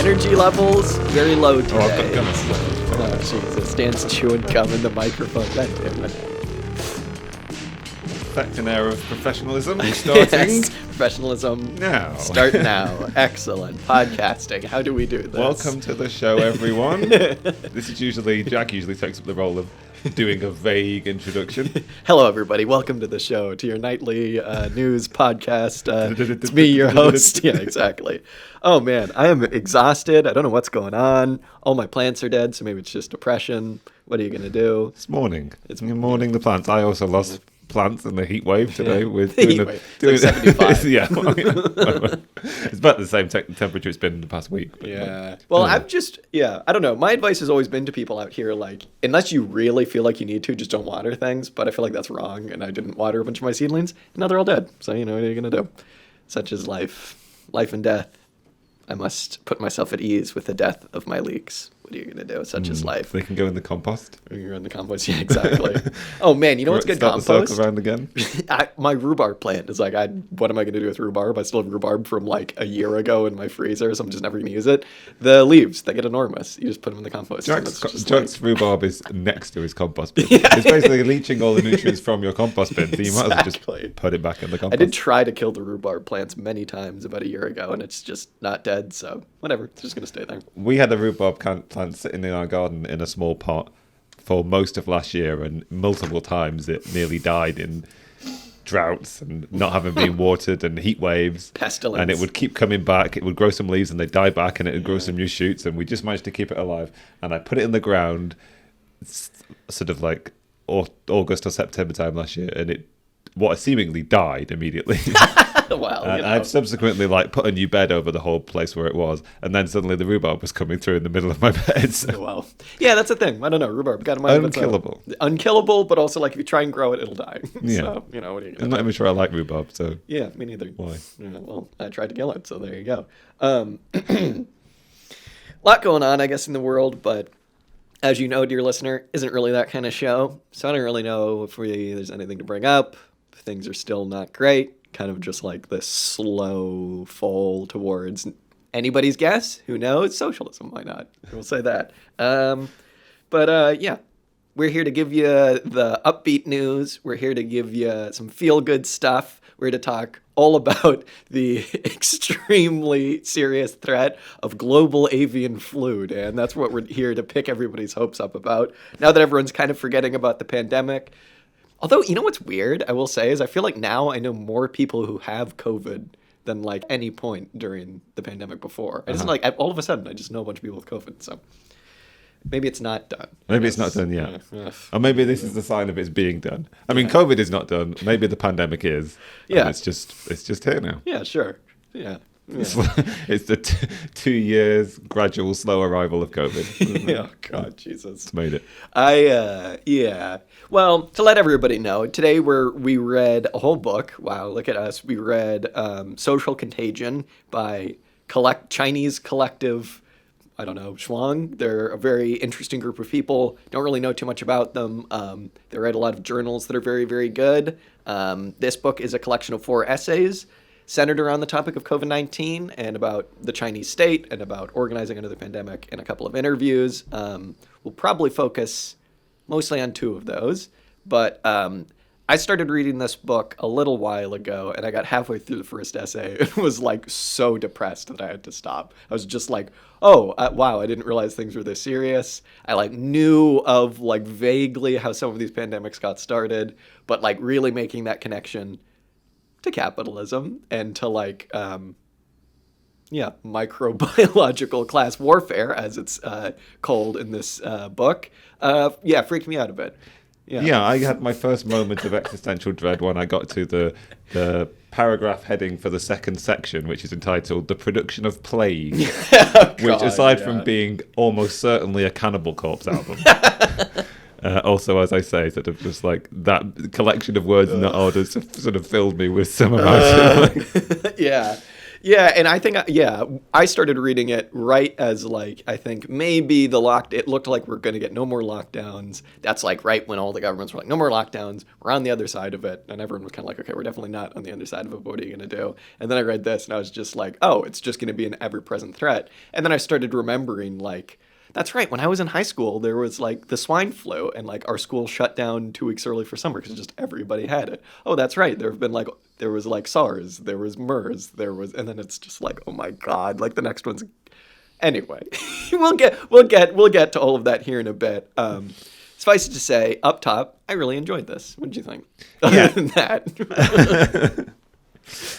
Energy levels, very low today. Oh, I've got guns. Oh, Jesus. Dan's chewing gum in the microphone. God damn it. An era of professionalism starting. Yes, professionalism. Now. Start now. Excellent. Podcasting. How do we do this? Welcome to the show, everyone. Jack usually takes up the role of doing a vague introduction. Hello, everybody. Welcome to the show, to your nightly news podcast. It's me, your host. Yeah, exactly. Oh, man. I am exhausted. I don't know what's going on. All my plants are dead, so maybe it's just depression. What are you going to do? It's morning. It's morning the plants. I also lost plants in the heat wave today with doing like 75. Yeah. It's about the same temperature it's been in the past week. Yeah. Well, I don't know. My advice has always been to people out here, like, unless you really feel like you need to, just don't water things. But I feel like that's wrong. And I didn't water a bunch of my seedlings. And now they're all dead. So, what are you going to do? Such is life. Life and death. I must put myself at ease with the death of my leeks. What are you going to do? Such is life. They can go in the compost. You're in the compost. Yeah, exactly. Oh, man. You know what's good compost? Start the circle around again. My rhubarb plant is like, what am I going to do with rhubarb? I still have rhubarb from like a year ago in my freezer, so I'm just never going to use it. The leaves, they get enormous. You just put them in the compost. Jack's rhubarb is next to his compost bin. Yeah. It's basically leaching all the nutrients from your compost bin, so you might as well just put it back in the compost. I did try to kill the rhubarb plants many times about a year ago, and it's just not dead, so whatever. It's just going to stay there. We had a rhubarb plant sitting in our garden in a small pot for most of last year, and multiple times it nearly died in droughts and not having been watered and heat waves. Pestilence. And it would keep coming back. It would grow some leaves and they'd die back, and it would grow some new shoots, and we just managed to keep it alive. And I put it in the ground sort of like August or September time last year, and it seemingly died immediately. Well, and I've subsequently put a new bed over the whole place where it was, and then suddenly the rhubarb was coming through in the middle of my bed. So. Well, yeah, that's the thing. I don't know. Rhubarb got unkillable. Unkillable, but also if you try and grow it, it'll die. Yeah. So, what are you gonna I'm not even sure I like rhubarb. So yeah, me neither. Why? Yeah, well, I tried to kill it, so there you go. A lot going on, I guess, in the world, but as you know, dear listener, isn't really that kind of show. So I don't really know if there's anything to bring up. Things are still not great. Kind of just like this slow fall towards anybody's guess. Who knows? Socialism. Why not? We'll say that. Yeah, we're here to give you the upbeat news. We're here to give you some feel-good stuff. We're here to talk all about the extremely serious threat of global avian flu, Dan. That's what we're here to pick everybody's hopes up about. Now that everyone's kind of forgetting about the pandemic. Although, you know what's weird, I will say, is I feel like now I know more people who have COVID than any point during the pandemic before. I just all of a sudden, I just know a bunch of people with COVID, so maybe it's not done. Maybe it's not done yet. Or maybe this is the sign of it's being done. I mean, COVID is not done. Maybe the pandemic is. Yeah. It's just here now. Yeah, sure. Yeah. It's the 2 years gradual slow arrival of COVID. Oh God, Jesus! It's made it. Yeah. Well, to let everybody know, today we read a whole book. Wow, look at us! We read "Social Contagion" by Chinese collective. I don't know, Chuang. They're a very interesting group of people. Don't really know too much about them. They write a lot of journals that are very, very good. This book is a collection of 4 essays centered around the topic of COVID-19 and about the Chinese state and about organizing under the pandemic, and a couple of interviews. We'll probably focus mostly on 2 of those. But I started reading this book a little while ago, and I got halfway through the first essay and was so depressed that I had to stop. I was just wow, I didn't realize things were this serious. I knew of vaguely how some of these pandemics got started, but really making that connection to capitalism and to microbiological class warfare, as it's called in this book, freaked me out a bit. Yeah, I had my first moment of existential dread when I got to the paragraph heading for the second section, which is entitled "The Production of Plague," which, aside from being almost certainly a Cannibal Corpse album, also, as I say, sort of just that collection of words in that order sort of filled me with some emotion. Yeah. Yeah, and I think I started reading it right as like I think maybe it looked like we're going to get no more lockdowns. That's like right when all the governments were like no more lockdowns. We're on the other side of it, and everyone was kind of like, okay, we're definitely not on the other side of it. What are you going to do? And then I read this, and I was just like, oh, it's just going to be an ever-present threat. And then I started remembering like. That's right. When I was in high school, there was like the swine flu, and like our school shut down 2 weeks early for summer because just everybody had it. Oh, that's right. There was like SARS, there was MERS, and then it's just like, oh my God, like the next one's. Anyway, we'll get to all of that here in a bit. Suffice it to say, up top, I really enjoyed this. What did you think? Yeah. Other than that.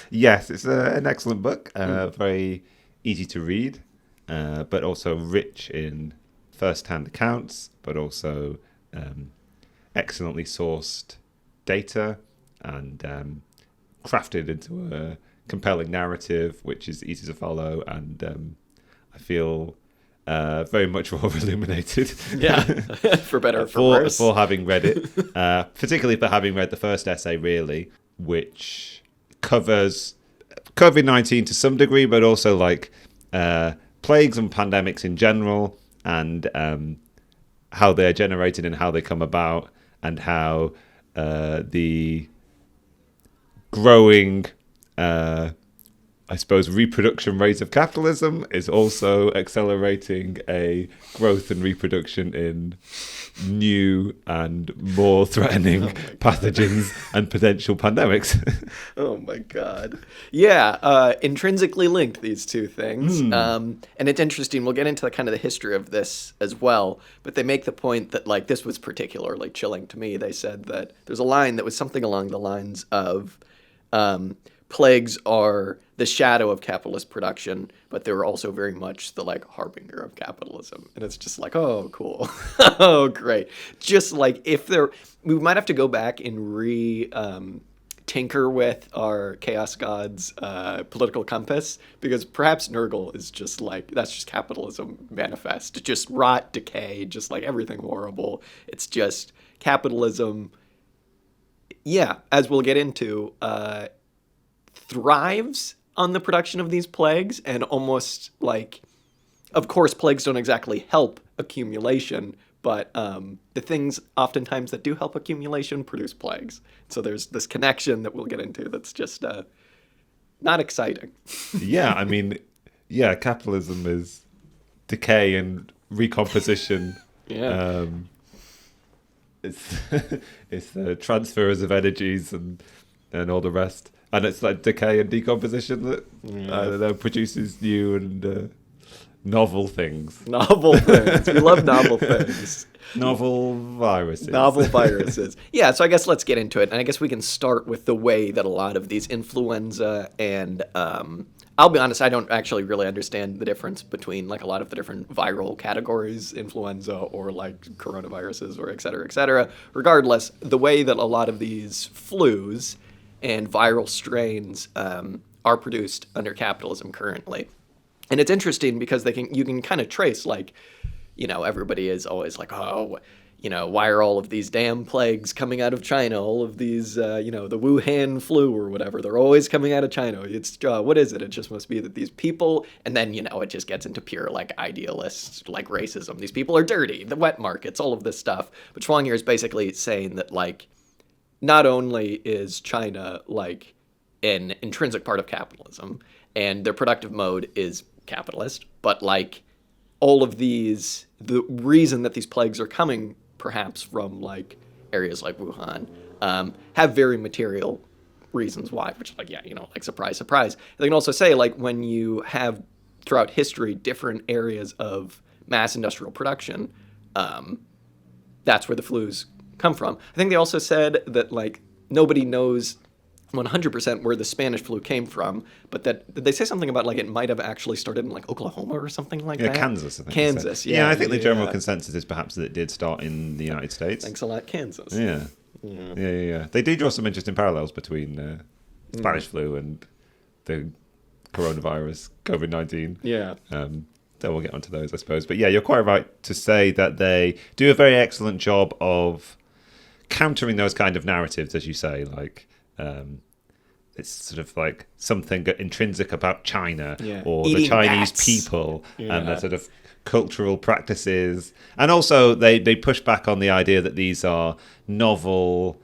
Yes, it's an excellent book. Very easy to read. But also rich in first-hand accounts, but also excellently sourced data and crafted into a compelling narrative, which is easy to follow. And I feel very much more illuminated. Yeah, for better or for worse. For having read it, particularly for having read the first essay, really, which covers COVID-19 to some degree, but also like... plagues and pandemics in general, and how they're generated and how they come about, and how the growing, I suppose, reproduction rate of capitalism is also accelerating a growth and reproduction in new and more threatening pathogens and potential pandemics. Oh my God. Yeah, intrinsically linked, these two things. And it's interesting. We'll get into kind of the history of this as well. But they make the point that, like, this was particularly chilling to me. They said that there's a line that was something along the lines of plagues are the shadow of capitalist production, but they were also very much the, like, harbinger of capitalism. And it's just like, oh, cool. Oh, great. Just like we might have to go back and tinker with our chaos gods political compass, because perhaps Nurgle is just like, that's just capitalism manifest. Just rot, decay, just like everything horrible. It's just capitalism. Yeah, as we'll get into, thrives on the production of these plagues, and almost like, of course, plagues don't exactly help accumulation, but the things oftentimes that do help accumulation produce plagues. So there's this connection that we'll get into that's just not exciting. Yeah, I mean, yeah, capitalism is decay and recomposition. Yeah. It's the transfers of energies and all the rest. And it's like decay and decomposition that, I don't know, produces new and novel things. Novel things. We love novel things. Novel viruses. Novel viruses. Yeah, so I guess let's get into it. And I guess we can start with the way that a lot of these influenza and... I'll be honest, I don't actually really understand the difference between like a lot of the different viral categories, influenza or like coronaviruses or et cetera, et cetera. Regardless, the way that a lot of these flus and viral strains are produced under capitalism currently. And it's interesting because you can kind of trace, like, you know, everybody is always like, oh, you know, why are all of these damn plagues coming out of China? All of these, you know, the Wuhan flu or whatever, they're always coming out of China. It's, what is it? It just must be that these people, and then, you know, it just gets into pure, like, idealist, like, racism. These people are dirty, the wet markets, all of this stuff. But Chuang here is basically saying that, like, not only is China, like, an intrinsic part of capitalism, and their productive mode is capitalist, but, like, all of these, the reason that these plagues are coming perhaps from, like, areas like Wuhan, have very material reasons why, which is like, yeah, you know, like, surprise, surprise. They can also say, like, when you have, throughout history, different areas of mass industrial production, that's where the flus come from. I think they also said that, like, nobody knows 100% where the Spanish flu came from, but that did they say something about, like, it might have actually started in, like, Oklahoma or something like that? Kansas, I think. Kansas, yeah. Yeah, I think the general consensus is perhaps that it did start in the United States. Thanks a lot, Kansas. Yeah. They do draw some interesting parallels between Spanish flu and the coronavirus, COVID-19. Yeah. Then we'll get onto those, I suppose. But yeah, you're quite right to say that they do a very excellent job of countering those kind of narratives, as you say, like it's sort of like something intrinsic about China or Eating the Chinese bats. people and their sort of cultural practices. And also they push back on the idea that these are novel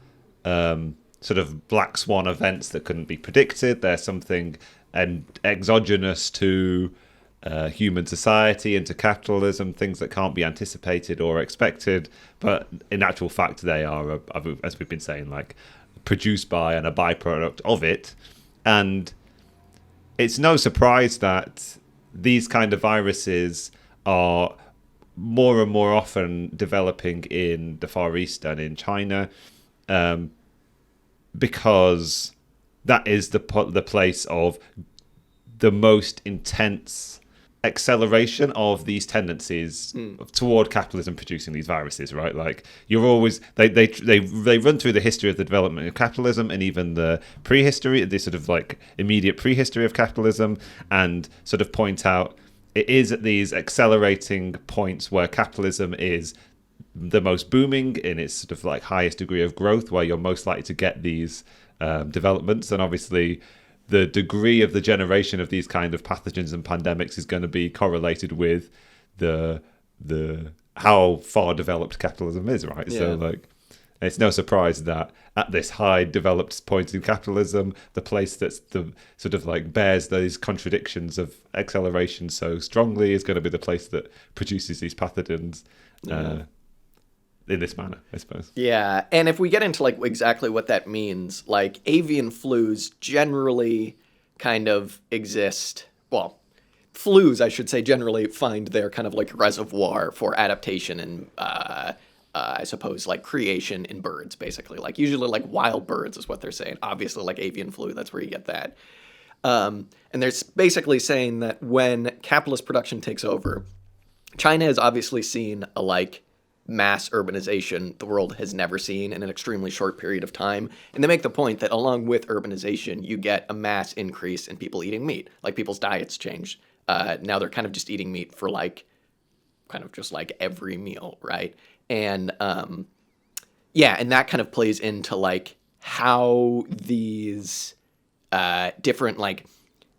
sort of black swan events that couldn't be predicted. They're something exogenous to human society and to capitalism, things that can't be anticipated or expected. But in actual fact, they are, as we've been saying, like produced by and a byproduct of it. And it's no surprise that these kind of viruses are more and more often developing in the Far East and in China, because that is the place of the most intense acceleration of these tendencies toward capitalism producing these viruses, right? Like you're always they run through the history of the development of capitalism and even the prehistory, the sort of like immediate prehistory of capitalism, and sort of point out it is at these accelerating points where capitalism is the most booming in its sort of like highest degree of growth, where you're most likely to get these developments. And obviously the degree of the generation of these kind of pathogens and pandemics is going to be correlated with the how far developed capitalism is, right? So like it's no surprise that at this high developed point in capitalism, the place that's the sort of like bears those contradictions of acceleration so strongly is going to be the place that produces these pathogens in this manner, I suppose. Yeah, and if we get into like exactly what that means, like avian flus generally kind of exist. Well, flus, I should say, generally find their kind of like reservoir for adaptation and I suppose like creation in birds, basically. Like usually like wild birds is what they're saying. Obviously, like avian flu, that's where you get that. And they're basically saying that when capitalist production takes over, China has obviously seen a like mass urbanization the world has never seen in an extremely short period of time. And they make the point that along with urbanization, you get a mass increase in people eating meat. Like people's diets change. Now they're kind of just eating meat for like, kind of just like every meal, right? And and that kind of plays into like how these different like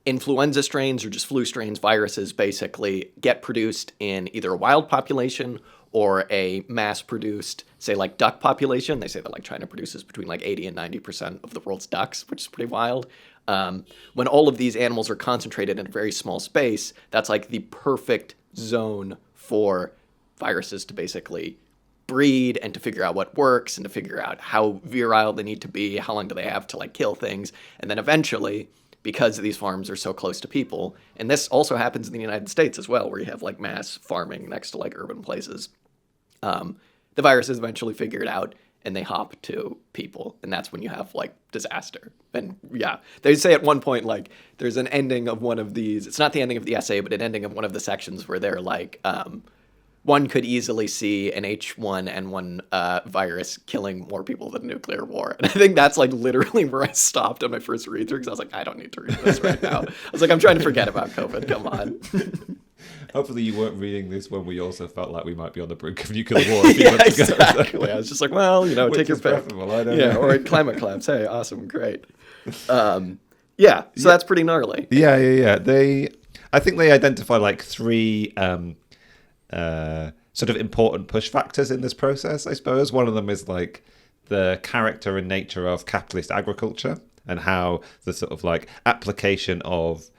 influenza strains or just flu strains, viruses basically get produced in either a wild population or a mass-produced, say, like duck population. They say that like China produces between like 80 and 90% of the world's ducks, which is pretty wild. When all of these animals are concentrated in a very small space, that's like the perfect zone for viruses to basically breed and to figure out what works and to figure out how virile they need to be, how long do they have to like kill things, and then eventually, because these farms are so close to people, and this also happens in the United States as well, where you have like mass farming next to like urban places, the viruses eventually figure it out and they hop to people, and that's when you have like disaster. And yeah, they say at one point like there's an ending of one of these, it's not the ending of the essay, but an ending of one of the sections where they're like one could easily see an H1N1 virus killing more people than nuclear war. And I think that's like literally where I stopped on my first read through, because I was like, I don't need to read this right now. I was like, I'm trying to forget about COVID. Come on. Hopefully you weren't reading this when we also felt like we might be on the brink of nuclear war a few months ago. Exactly. I was just like, well, you know, take your pick. I don't know. Or climate collapse. Hey, awesome, great. So that's pretty gnarly. Yeah. I think they identify like three sort of important push factors in this process, I suppose. One of them is like the character and nature of capitalist agriculture and how the sort of like application of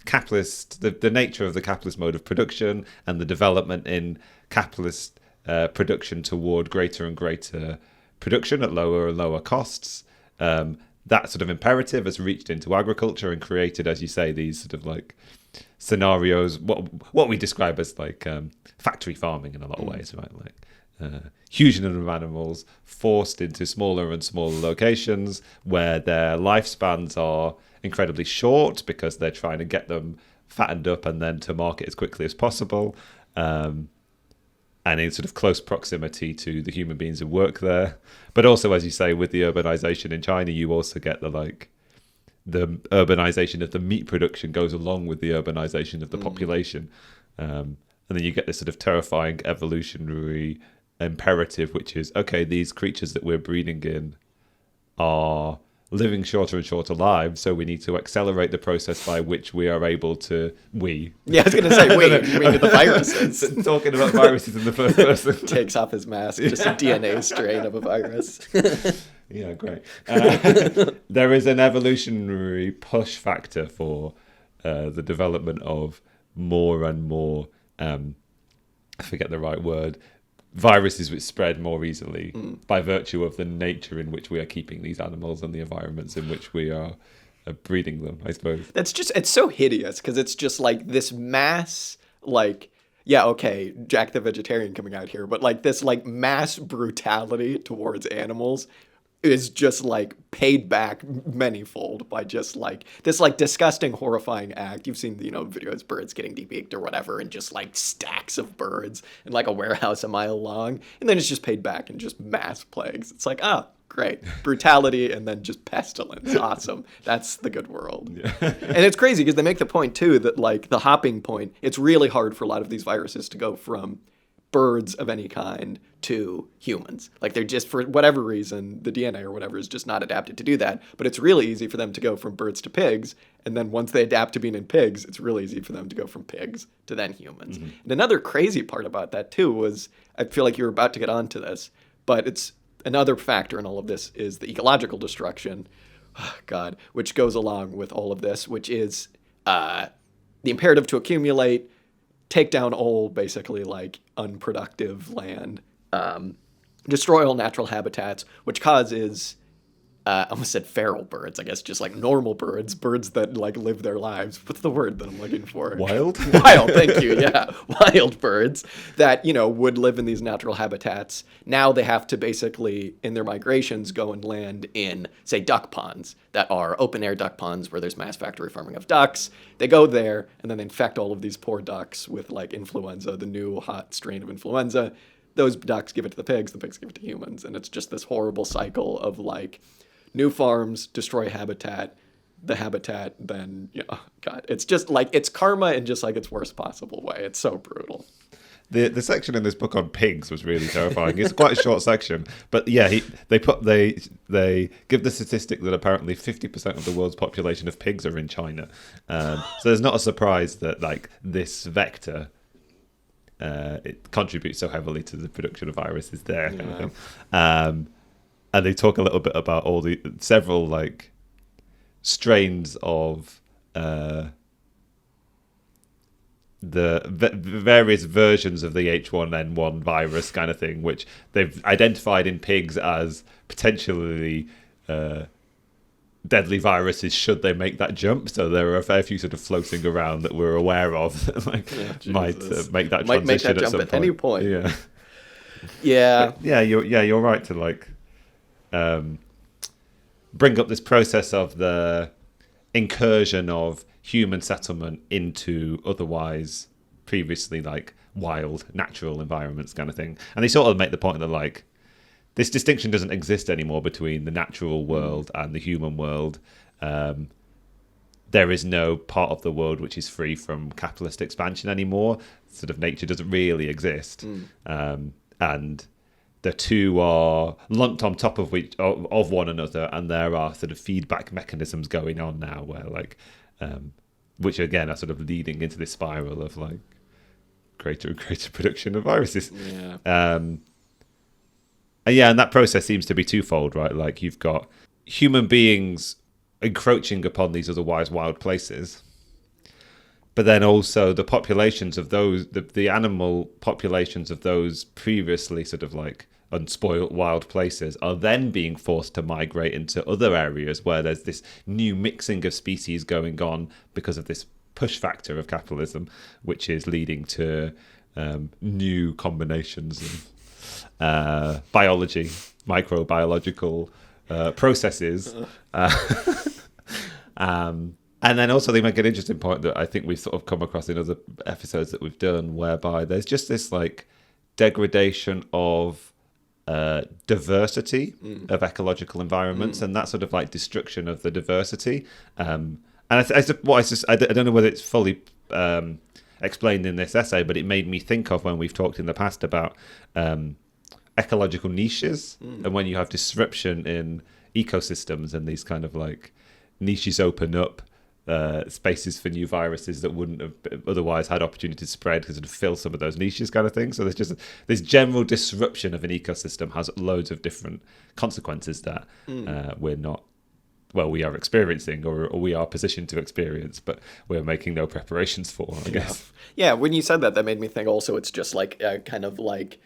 capitalist, the nature of the capitalist mode of production and the development in capitalist production toward greater and greater production at lower and lower costs. That sort of imperative has reached into agriculture and created, as you say, these sort of like scenarios, what we describe as like factory farming in a lot of ways, right? Like huge number of animals forced into smaller and smaller locations where their lifespans are incredibly short because they're trying to get them fattened up and then to market as quickly as possible, and in sort of close proximity to the human beings who work there. But also, as you say, with the urbanization in China, you also get the urbanization of the meat production goes along with the urbanization of the population. And then you get this sort of terrifying evolutionary imperative, which is, okay, these creatures that we're breeding in are living shorter and shorter lives, so we need to accelerate the process by which we are able to Yeah, I was going to say, you mean with the viruses. Talking about viruses in the first person. Takes off his mask, just a DNA strain of a virus. Yeah, great. There is an evolutionary push factor for the development of more and more, I forget the right word, viruses which spread more easily by virtue of the nature in which we are keeping these animals and the environments in which we are breeding them, I suppose. It's so hideous because it's just like this mass, like, yeah, okay, Jack the Vegetarian coming out here, but like this like mass brutality towards animals is just like paid back manyfold by just like this like disgusting, horrifying act. You've seen, videos, birds getting debeaked or whatever, and just like stacks of birds in like a warehouse a mile long. And then it's just paid back in just mass plagues. It's like, great. Brutality and then just pestilence. Awesome. That's the good world. Yeah. And it's crazy because they make the point too that like the hopping point, it's really hard for a lot of these viruses to go from birds of any kind to humans. Like they're just, for whatever reason, the DNA or whatever is just not adapted to do that. But it's really easy for them to go from birds to pigs. And then once they adapt to being in pigs, it's really easy for them to go from pigs to then humans. Mm-hmm. And another crazy part about that too was, I feel like you were about to get onto this, but it's another factor in all of this is the ecological destruction, which goes along with all of this, which is the imperative to accumulate, take down all basically like unproductive land, destroy all natural habitats, which causes, I almost said feral birds, I guess just like normal birds that like live their lives. What's the word that I'm looking for? Wild? Wild, thank you, yeah. Wild birds that, would live in these natural habitats. Now they have to basically, in their migrations, go and land in, say, duck ponds that are open-air duck ponds where there's mass factory farming of ducks. They go there, and then they infect all of these poor ducks with, like, influenza, the new hot strain of influenza. Those ducks give it to the pigs give it to humans. And it's just this horrible cycle of, like, new farms destroy habitat, the habitat then, it's just like, it's karma in just like its worst possible way. It's so brutal. The section in this book on pigs was really terrifying. It's quite a short section, but yeah, they give the statistic that apparently 50% of the world's population of pigs are in China. So there's not a surprise that like this vector it contributes so heavily to the production of viruses there. Yeah. Kind of thing. And they talk a little bit about all the several like strains of the various versions of the H1N1 virus kind of thing, which they've identified in pigs as potentially deadly viruses should they make that jump. So there are a fair few sort of floating around that we're aware of that might make that transition make that at jump some at point. Any point. Yeah. Yeah. But you're right to like bring up this process of the incursion of human settlement into otherwise previously like wild natural environments kind of thing. And they sort of make the point that like this distinction doesn't exist anymore between the natural world and the human world. There is no part of the world which is free from capitalist expansion anymore. Sort of nature doesn't really exist. And the two are lumped on top of one another, and there are sort of feedback mechanisms going on now where like which again are sort of leading into this spiral of like greater and greater production of viruses. And that process seems to be twofold, right? Like you've got human beings encroaching upon these otherwise wild places, but then also the populations of those, the animal populations of those previously sort of like unspoilt wild places are then being forced to migrate into other areas where there's this new mixing of species going on because of this push factor of capitalism, which is leading to new combinations of biology, microbiological processes. And then also they make an interesting point that I think we've sort of come across in other episodes that we've done, whereby there's just this like degradation of diversity of ecological environments, and that sort of like destruction of the diversity. And I don't know whether it's fully explained in this essay, but it made me think of when we've talked in the past about ecological niches, and when you have disruption ecosystems, and these kind of like niches open up spaces for new viruses that wouldn't have otherwise had opportunity to spread because it fill some of those niches kind of thing. So there's just this general disruption of an ecosystem has loads of different consequences that we are experiencing or we are positioned to experience, but we're making no preparations for, I guess. Yeah, when you said that made me think also it's just like a kind of like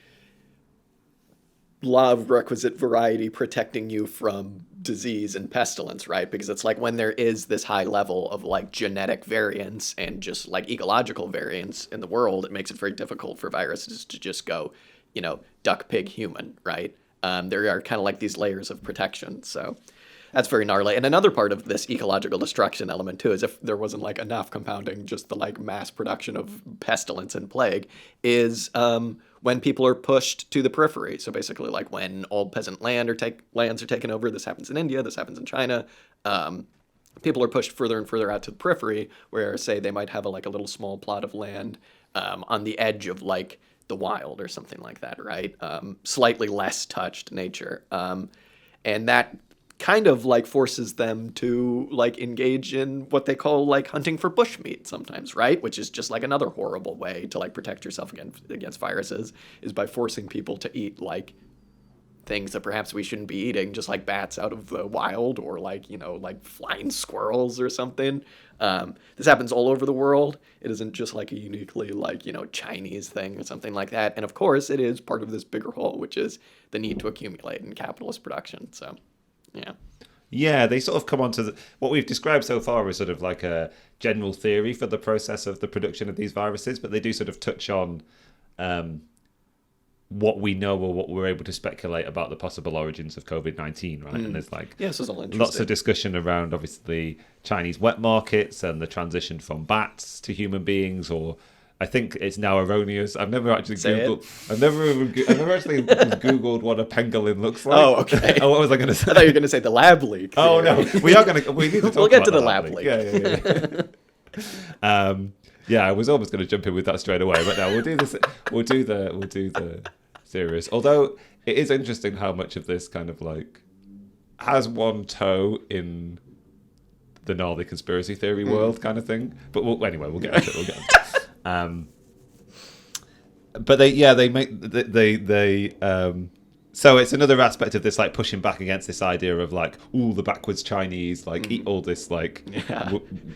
law of requisite variety protecting you from disease and pestilence, right? Because it's like when there is this high level of like genetic variance and just like ecological variance in the world, it makes it very difficult for viruses to just go, duck, pig, human, right? There are kind of like these layers of protection. So that's very gnarly. And another part of this ecological destruction element too is if there wasn't like enough compounding just the like mass production of pestilence and plague is when people are pushed to the periphery. So basically like when old peasant lands are taken over, this happens in India, this happens in China, people are pushed further and further out to the periphery where say they might have a little small plot of land on the edge of like the wild or something like that, right? Slightly less touched nature. And that kind of like forces them to like engage in what they call like hunting for bushmeat sometimes, right? Which is just like another horrible way to like protect yourself against viruses is by forcing people to eat like things that perhaps we shouldn't be eating, just like bats out of the wild or like, like flying squirrels or something. This happens all over the world. It isn't just like a uniquely like, Chinese thing or something like that. And of course it is part of this bigger whole, which is the need to accumulate in capitalist production. So Yeah, they sort of come on to what we've described so far as sort of like a general theory for the process of the production of these viruses, but they do sort of touch on what we know or what we're able to speculate about the possible origins of COVID-19, right? And there's like this is all lots of discussion around obviously Chinese wet markets and the transition from bats to human beings, or I think it's now erroneous. I've never actually Googled. I've never actually Googled what a pangolin looks like. Oh, okay. What was I going to say? I thought you were going to say the lab leak. Oh no, we need to talk. We'll get to about the lab leak. Yeah. I was almost going to jump in with that straight away, but no, we'll do this. We'll do the serious. Although it is interesting how much of this kind of like has one toe in the gnarly conspiracy theory world kind of thing. But we'll get into it. But so it's another aspect of this like pushing back against this idea of like, the backwards Chinese like eat all this like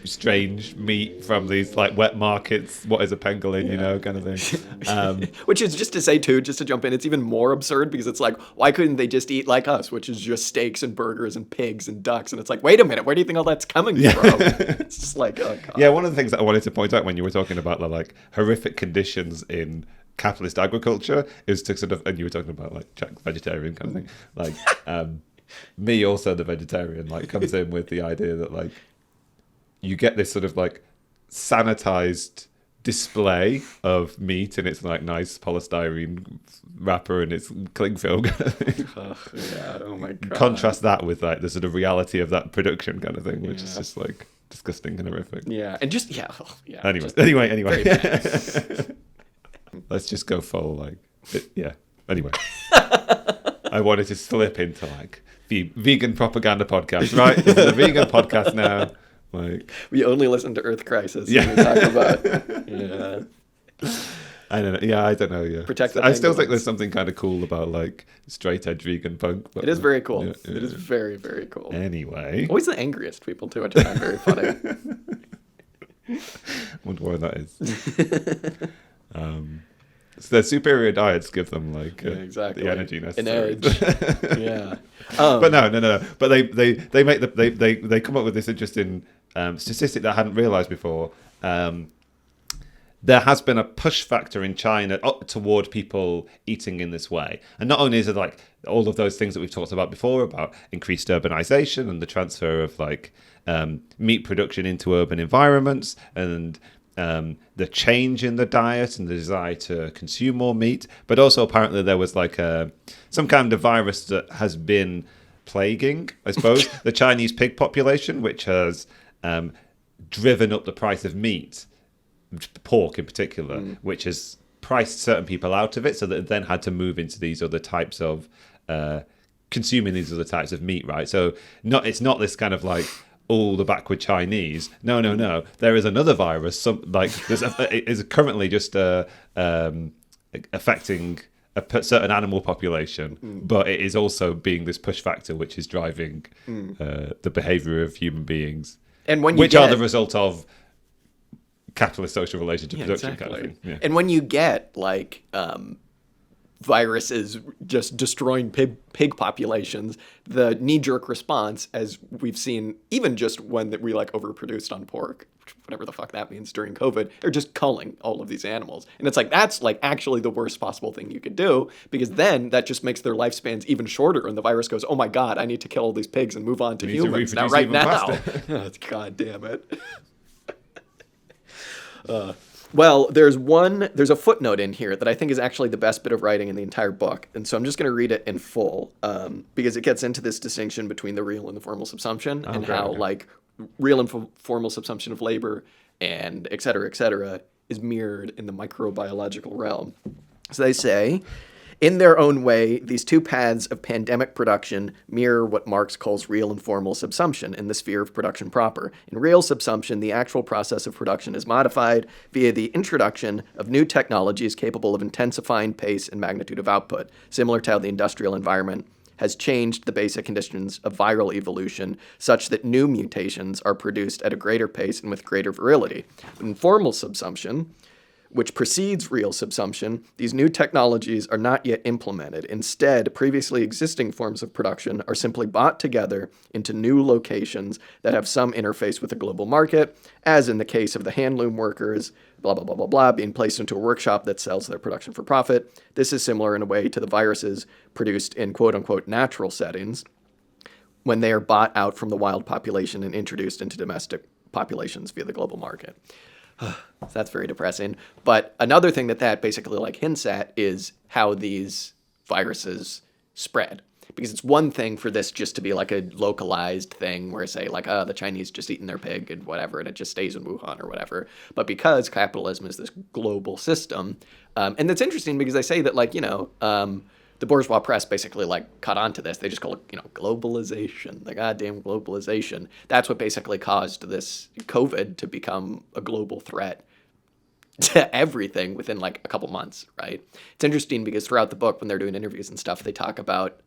strange meat from these like wet markets. What is a pangolin, kind of thing. Which is just to say too, just to jump in, it's even more absurd because it's like, why couldn't they just eat like us, which is just steaks and burgers and pigs and ducks? And it's like, wait a minute, where do you think all that's coming from? It's just like, oh God. Yeah, one of the things that I wanted to point out when you were talking about the like horrific conditions in capitalist agriculture is to sort of, and you were talking about like vegetarian kind of thing, like me also the vegetarian like comes in with the idea that like you get this sort of like sanitized display of meat in its like nice polystyrene wrapper and its cling film kind of thing. Oh my God. Contrast that with like the sort of reality of that production kind of thing, which is just like disgusting and horrific. And just anyway. Let's just go full like anyway. I wanted to slip into like the vegan propaganda podcast, right? This is a vegan podcast now. Like we only listen to Earth Crisis when we talk about I don't know. Yeah, I don't know. Yeah, protect the I still think there's something kind of cool about like straight edge vegan punk. But it is very cool. It is very, very cool. Anyway, always the angriest people too, which I find very funny. Wonder why that is. So their superior diets give them like exactly the energy An necessary. edge. But no. But they come up with this interesting statistic that I hadn't realised before. There has been a push factor in China toward people eating in this way, and not only is it like all of those things that we've talked about before about increased urbanization and the transfer of like meat production into urban environments and the change in the diet and the desire to consume more meat, but also apparently there was like some kind of virus that has been plaguing, I suppose, the Chinese pig population, which has driven up the price of meat, pork in particular, which has priced certain people out of it, so that it then had to move into these other types of consuming these other types of meat, right? So it's not this kind of like all the backward Chinese. No. There is another virus. It is currently just affecting certain animal population, but it is also being this push factor which is driving the behavior of human beings, and are the result of capitalist social relationship production, exactly. kind of thing. Yeah. And when you get like viruses just destroying pig populations, the knee-jerk response, as we've seen, even just when we like overproduced on pork, whatever the fuck that means during COVID, they're just culling all of these animals. And it's like, that's like actually the worst possible thing you could do, because then that just makes their lifespans even shorter. And the virus goes, oh my God, I need to kill all these pigs and move on to humans now, right now. God damn it. Well, there's a footnote in here that I think is actually the best bit of writing in the entire book. And so I'm just going to read it in full because it gets into this distinction between the real and the formal subsumption and how like real and formal subsumption of labor and et cetera, is mirrored in the microbiological realm. So they say, in their own way, these two paths of pandemic production mirror what Marx calls real and formal subsumption in the sphere of production proper. In real subsumption, the actual process of production is modified via the introduction of new technologies capable of intensifying pace and magnitude of output, similar to how the industrial environment has changed the basic conditions of viral evolution such that new mutations are produced at a greater pace and with greater virility. But in formal subsumption, which precedes real subsumption, these new technologies are not yet implemented. Instead, previously existing forms of production are simply bought together into new locations that have some interface with the global market, as in the case of the handloom workers, blah, blah, blah, blah, blah, being placed into a workshop that sells their production for profit. This is similar in a way to the viruses produced in quote-unquote natural settings when they are bought out from the wild population and introduced into domestic populations via the global market. That's very depressing. But another thing that basically like hints at is how these viruses spread. Because it's one thing for this just to be like a localized thing where say like, the Chinese just eating their pig and whatever, and it just stays in Wuhan or whatever. But because capitalism is this global system, and it's interesting because they say that like, the bourgeois press basically like caught on to this. They just call it, globalization, the goddamn globalization. That's what basically caused this COVID to become a global threat to everything within like a couple months, right? It's interesting because throughout the book, when they're doing interviews and stuff, they talk about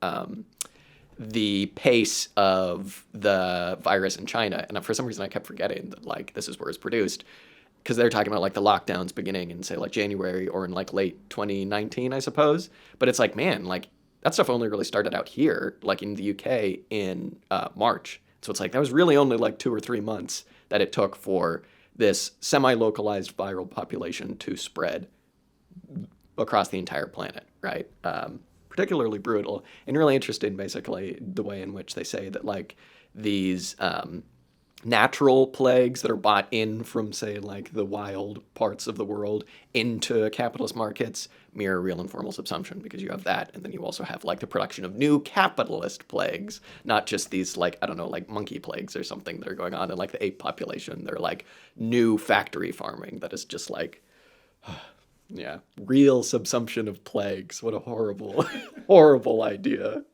the pace of the virus in China. And for some reason, I kept forgetting that like this is where it's produced, because they're talking about like the lockdowns beginning in say like January or in like late 2019, I suppose. But it's like, man, like that stuff only really started out here, like in the UK in March. So it's like that was really only like 2 or 3 months that it took for this semi-localized viral population to spread across the entire planet, right? Particularly brutal and really interesting, basically, the way in which they say that like these natural plagues that are bought in from, say, like the wild parts of the world into capitalist markets mirror real and formal subsumption, because you have that, and then you also have like the production of new capitalist plagues, not just these like, I don't know, like monkey plagues or something that are going on in like the ape population. They're like new factory farming that is just like, yeah, real subsumption of plagues. What a horrible, horrible idea.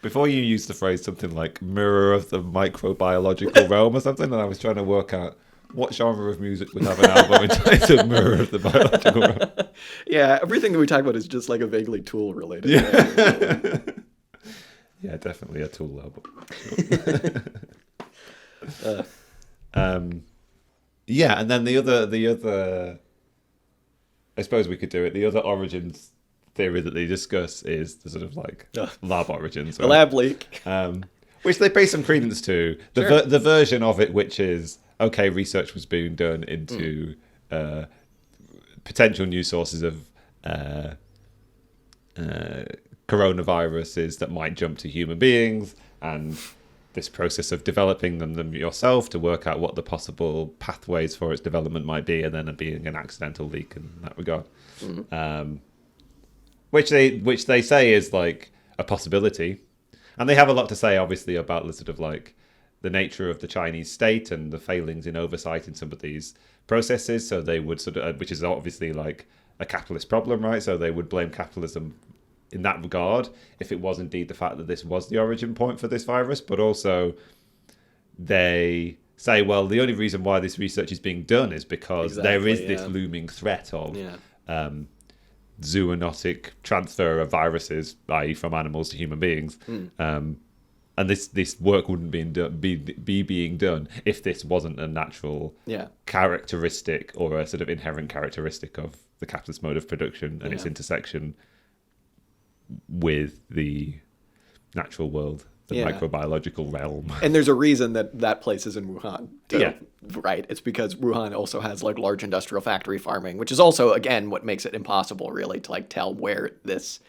Before you used the phrase something like mirror of the microbiological realm or something, and I was trying to work out what genre of music would have an album entitled Mirror of the Biological Realm. Yeah, everything that we talk about is just like a vaguely Tool related. Yeah, yeah, definitely a Tool album. Yeah, and then the other, I suppose we could do it. The other origins theory that they discuss is the sort of like lab origins, right? The lab leak, which they pay some credence to. The version of it which is okay, research was being done into potential new sources of coronaviruses that might jump to human beings, and this process of developing them yourself to work out what the possible pathways for its development might be, and then it being an accidental leak in that regard. Which they say is like a possibility, and they have a lot to say, obviously, about the sort of like the nature of the Chinese state and the failings in oversight in some of these processes. So they would sort of, which is obviously like a capitalist problem, right? So they would blame capitalism in that regard, if it was indeed the fact that this was the origin point for this virus, but also they say, well, the only reason why this research is being done is because there is this looming threat of zoonotic transfer of viruses, i.e. from animals to human beings. And this work wouldn't be being done if this wasn't a natural characteristic or a sort of inherent characteristic of the capitalist mode of production and its intersection with the natural world, the microbiological realm. And there's a reason that place is in Wuhan. Right. It's because Wuhan also has like large industrial factory farming, which is also, again, what makes it impossible really to like tell where this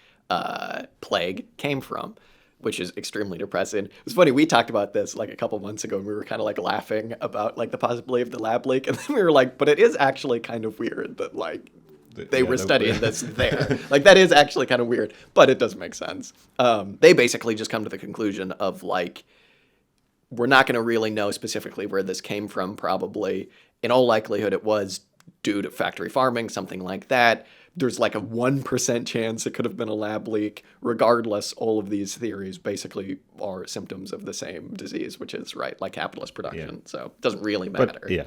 plague came from, which is extremely depressing. It was funny, we talked about this like a couple months ago, and we were kind of like laughing about like the possibility of the lab leak, and then we were like, but it is actually kind of weird that like they were studying this there. Like that is actually kind of weird, but it does make sense. They basically just come to the conclusion of like, we're not going to really know specifically where this came from, probably. In all likelihood, it was due to factory farming, something like that. There's like a 1% chance it could have been a lab leak. Regardless, all of these theories basically are symptoms of the same disease, which is, right, like capitalist production. So it doesn't really matter.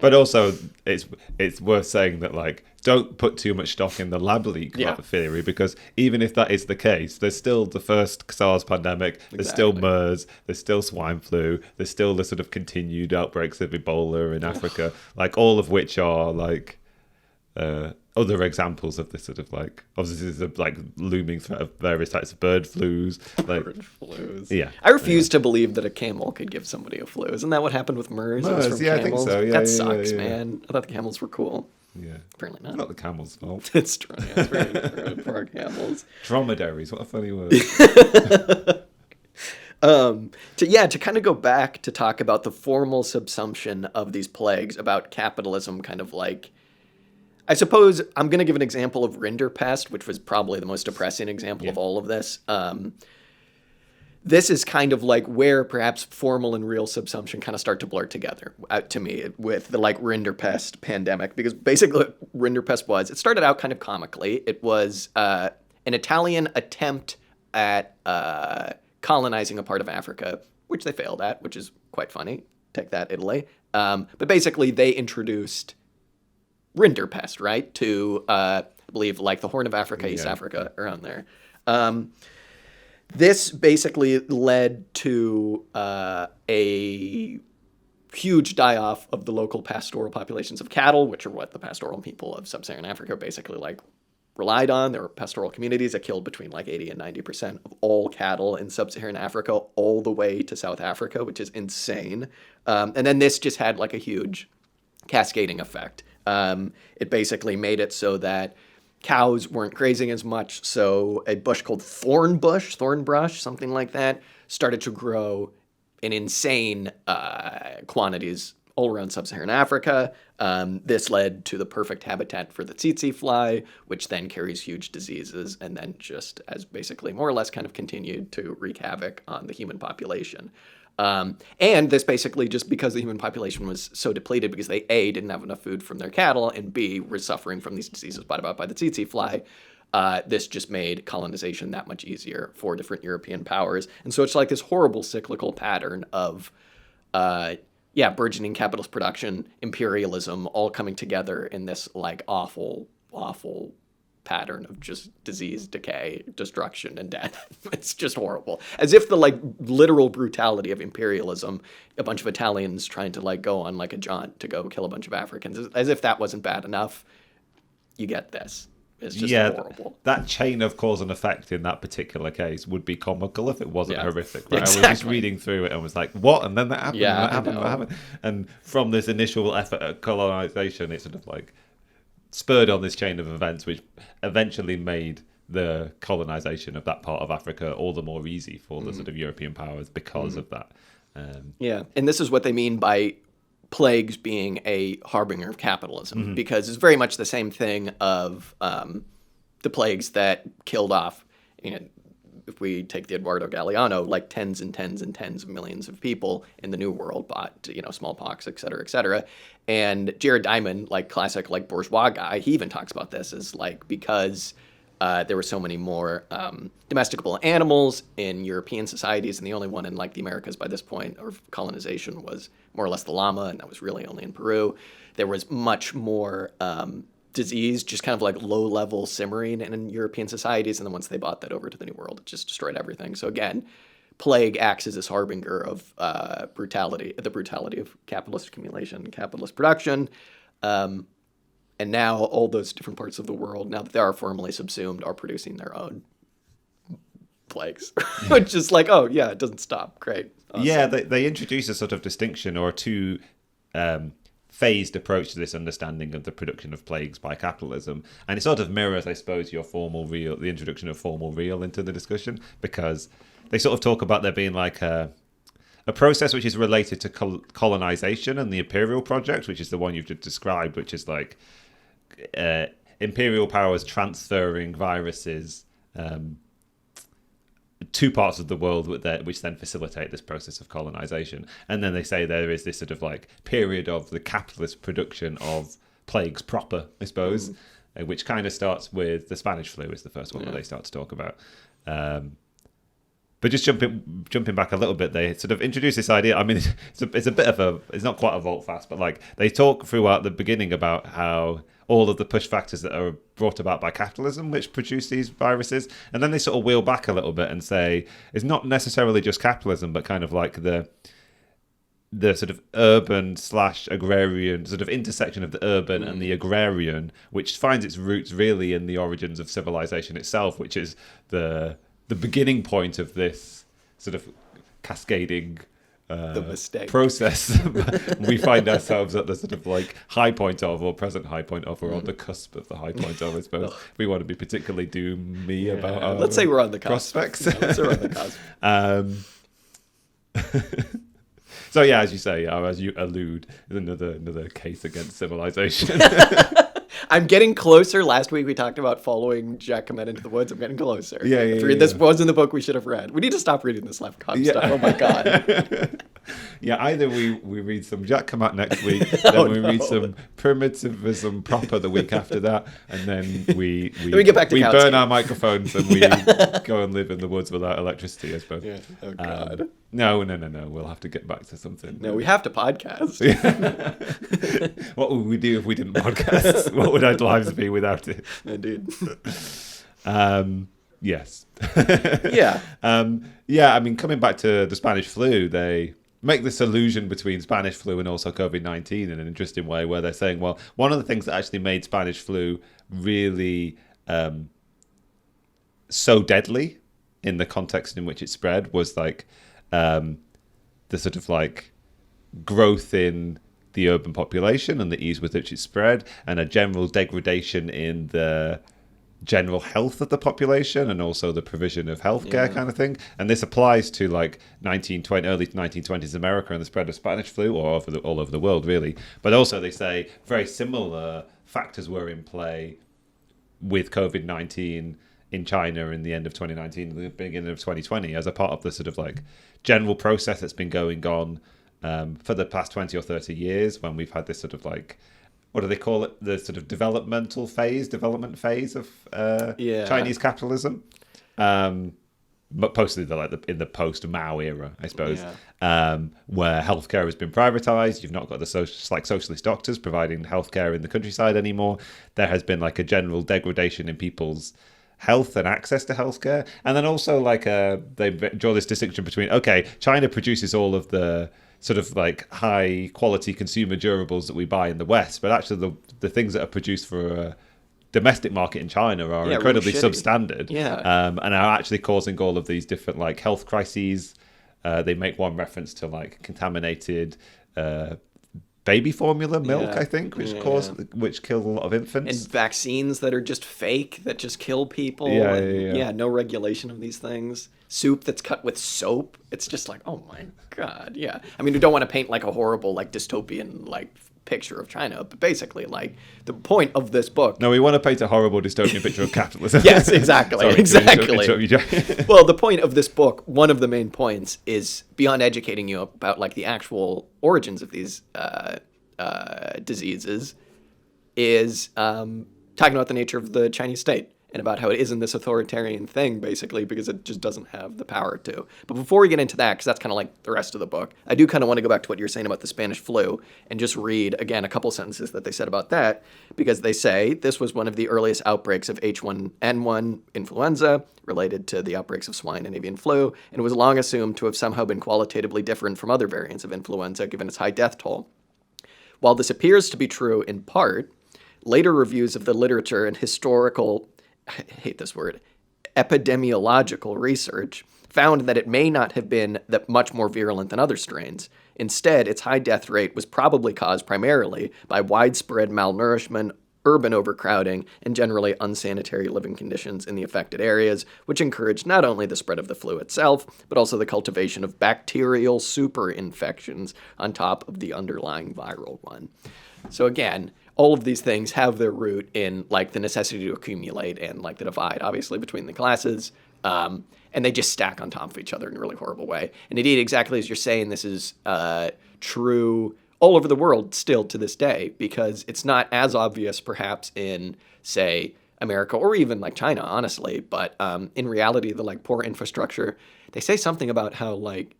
But also, it's worth saying that, like, don't put too much stock in the lab leak theory, because even if that is the case, there's still the first SARS pandemic, there's still MERS, there's still swine flu, there's still the sort of continued outbreaks of Ebola in Africa, like, all of which are, like, other examples of this sort of, like, obviously there's a, like, looming threat of various types of bird flus. Like, bird flus. Yeah. I refuse to believe that a camel could give somebody a flu. Isn't that what happened with MERS? MERS, It was from I camels? think so. That sucks, man. I thought the camels were cool. Yeah. Apparently not. Not the camel's fault. It's true. Yeah, it's very good for our camels. Dromedaries, what a funny word. To kind of go back to talk about the formal subsumption of these plagues, about capitalism, kind of like, I suppose I'm going to give an example of Rinderpest, which was probably the most depressing example of all of this. This is kind of like where perhaps formal and real subsumption kind of start to blur together, to me, with the like Rinderpest pandemic, because basically what Rinderpest was, it started out kind of comically. It was an Italian attempt at colonizing a part of Africa, which they failed at, which is quite funny. Take that, Italy. But basically they introduced Rinderpest, right, to, I believe, like the Horn of Africa, East Africa, around there. This basically led to a huge die-off of the local pastoral populations of cattle, which are what the pastoral people of sub-Saharan Africa basically like relied on. There were pastoral communities that killed between like 80 and 90% of all cattle in sub-Saharan Africa all the way to South Africa, which is insane. And then this just had like a huge cascading effect. It basically made it so that cows weren't grazing as much, so a bush called thornbrush, something like that, started to grow in insane quantities all around sub-Saharan Africa. This led to the perfect habitat for the tsetse fly, which then carries huge diseases, and then just as basically more or less kind of continued to wreak havoc on the human population. And this basically just because the human population was so depleted because they, A, didn't have enough food from their cattle, and B, were suffering from these diseases brought about by the tsetse fly, this just made colonization that much easier for different European powers. And so it's like this horrible cyclical pattern of, burgeoning capitalist production, imperialism, all coming together in this like awful pattern of just disease, decay, destruction, and death. It's just horrible. As if the like literal brutality of imperialism, a bunch of Italians trying to like go on like a jaunt to go kill a bunch of Africans, as if that wasn't bad enough, you get this. It's just horrible. That chain of cause and effect in that particular case would be comical if it wasn't horrific. Right? Exactly. I was just reading through it and was like, what? And then that happened, Yeah, and that happened. And from this initial effort at colonization, it sort of like spurred on this chain of events, which eventually made the colonization of that part of Africa all the more easy for the sort of European powers because of that. And this is what they mean by plagues being a harbinger of capitalism, because it's very much the same thing of the plagues that killed off, if we take the Eduardo Galeano, like tens and tens and tens of millions of people in the New World, bought, smallpox, et cetera, et cetera. And Jared Diamond, like classic, like bourgeois guy, he even talks about this as like, because there were so many more domesticable animals in European societies, and the only one in like the Americas by this point of colonization was more or less the llama, and that was really only in Peru. There was much more disease, just kind of like low-level simmering in European societies, and then once they brought that over to the New World, it just destroyed everything. So again, plague acts as this harbinger of the brutality of capitalist accumulation, capitalist production. And now all those different parts of the world, now that they are formally subsumed, are producing their own plagues, which is like, oh, yeah, it doesn't stop. Great. Awesome. Yeah, they introduce a sort of distinction or two phased approach to this understanding of the production of plagues by capitalism. And it sort of mirrors, I suppose, the introduction of formal real into the discussion, because they sort of talk about there being like a process which is related to colonization and the imperial project, which is the one you've just described, which is like imperial powers transferring viruses to parts of the world which then facilitate this process of colonization. And then they say there is this sort of like period of the capitalist production of plagues proper, I suppose, which kind of starts with the Spanish flu is the first one that they start to talk about. But just jumping back a little bit, they sort of introduce this idea. I mean, it's not quite a volte-face, but like they talk throughout the beginning about how all of the push factors that are brought about by capitalism which produce these viruses, and then they sort of wheel back a little bit and say it's not necessarily just capitalism, but kind of like the sort of urban / agrarian sort of intersection of the urban and the agrarian, which finds its roots really in the origins of civilization itself, which is the beginning point of this sort of cascading process. We find ourselves at the sort of like high point of, or present high point of, or on the cusp of the high point of, I suppose. We want to be particularly doomy about our let's say we're on the cusp. Prospects. Let's say we're on the cusp. So yeah, as you say, as you allude, another case against civilization. I'm getting closer. Last week we talked about following Jack Comet into the woods. I'm getting closer. This was in the book we should have read. We need to stop reading this Lefkoff stuff. Oh my god. Yeah, either we read some Jack Comet next week, then we read some primitivism proper the week after that, and then we get back to burn our microphones and we go and live in the woods without electricity, I suppose. Yeah. Oh god. No. We'll have to get back to something. No, we have to podcast. What would we do if we didn't podcast? What would our lives be without it? Indeed. Yes. Yeah. I mean, coming back to the Spanish flu, they make this allusion between Spanish flu and also COVID-19 in an interesting way, where they're saying, well, one of the things that actually made Spanish flu really so deadly in the context in which it spread was like the sort of like growth in the urban population and the ease with which it spread, and a general degradation in the general health of the population and also the provision of healthcare kind of thing. And this applies to like early 1920s America and the spread of Spanish flu, or all over the world really. But also they say very similar factors were in play with COVID-19 in China in the end of 2019 and the beginning of 2020 as a part of the sort of like general process that's been going on for the past 20 or 30 years, when we've had this sort of like, what do they call it? The sort of development phase of Chinese capitalism. But in the post-Mao era, I suppose, where healthcare has been privatized. You've not got the socialist doctors providing healthcare in the countryside anymore. There has been like a general degradation in people's health and access to healthcare. And then also like they draw this distinction between, okay, China produces all of the sort of like high quality consumer durables that we buy in the West, but actually the things that are produced for a domestic market in China are incredibly really substandard, and are actually causing all of these different like health crises. They make one reference to like contaminated baby formula milk, I think, which kill a lot of infants, and vaccines that are just fake, that just kill people. No regulation of these things. Soup that's cut with soap. It's just like, oh my god. Yeah, I mean, we don't want to paint like a horrible like dystopian like picture of China, but basically like the point of this book. No, we want to paint a horrible dystopian picture of capitalism. Yes, exactly. Sorry, exactly. Well, the point of this book, one of the main points, is beyond educating you about like the actual origins of these diseases, is talking about the nature of the Chinese state and about how it isn't this authoritarian thing, basically, because it just doesn't have the power to. But before we get into that, because that's kind of like the rest of the book, I do kind of want to go back to what you're saying about the Spanish flu and just read, again, a couple sentences that they said about that, because they say this was one of the earliest outbreaks of H1N1 influenza related to the outbreaks of swine and avian flu, and was long assumed to have somehow been qualitatively different from other variants of influenza, given its high death toll. While this appears to be true in part, later reviews of the literature and historical, I hate this word, epidemiological research found that it may not have been that much more virulent than other strains. Instead, its high death rate was probably caused primarily by widespread malnourishment, urban overcrowding, and generally unsanitary living conditions in the affected areas, which encouraged not only the spread of the flu itself, but also the cultivation of bacterial superinfections on top of the underlying viral one. So again, all of these things have their root in like the necessity to accumulate and like the divide, obviously, between the classes. And they just stack on top of each other in a really horrible way. And indeed, exactly as you're saying, this is true all over the world still to this day, because it's not as obvious perhaps in, say, America or even like China, honestly. But in reality, the like poor infrastructure, they say something about how like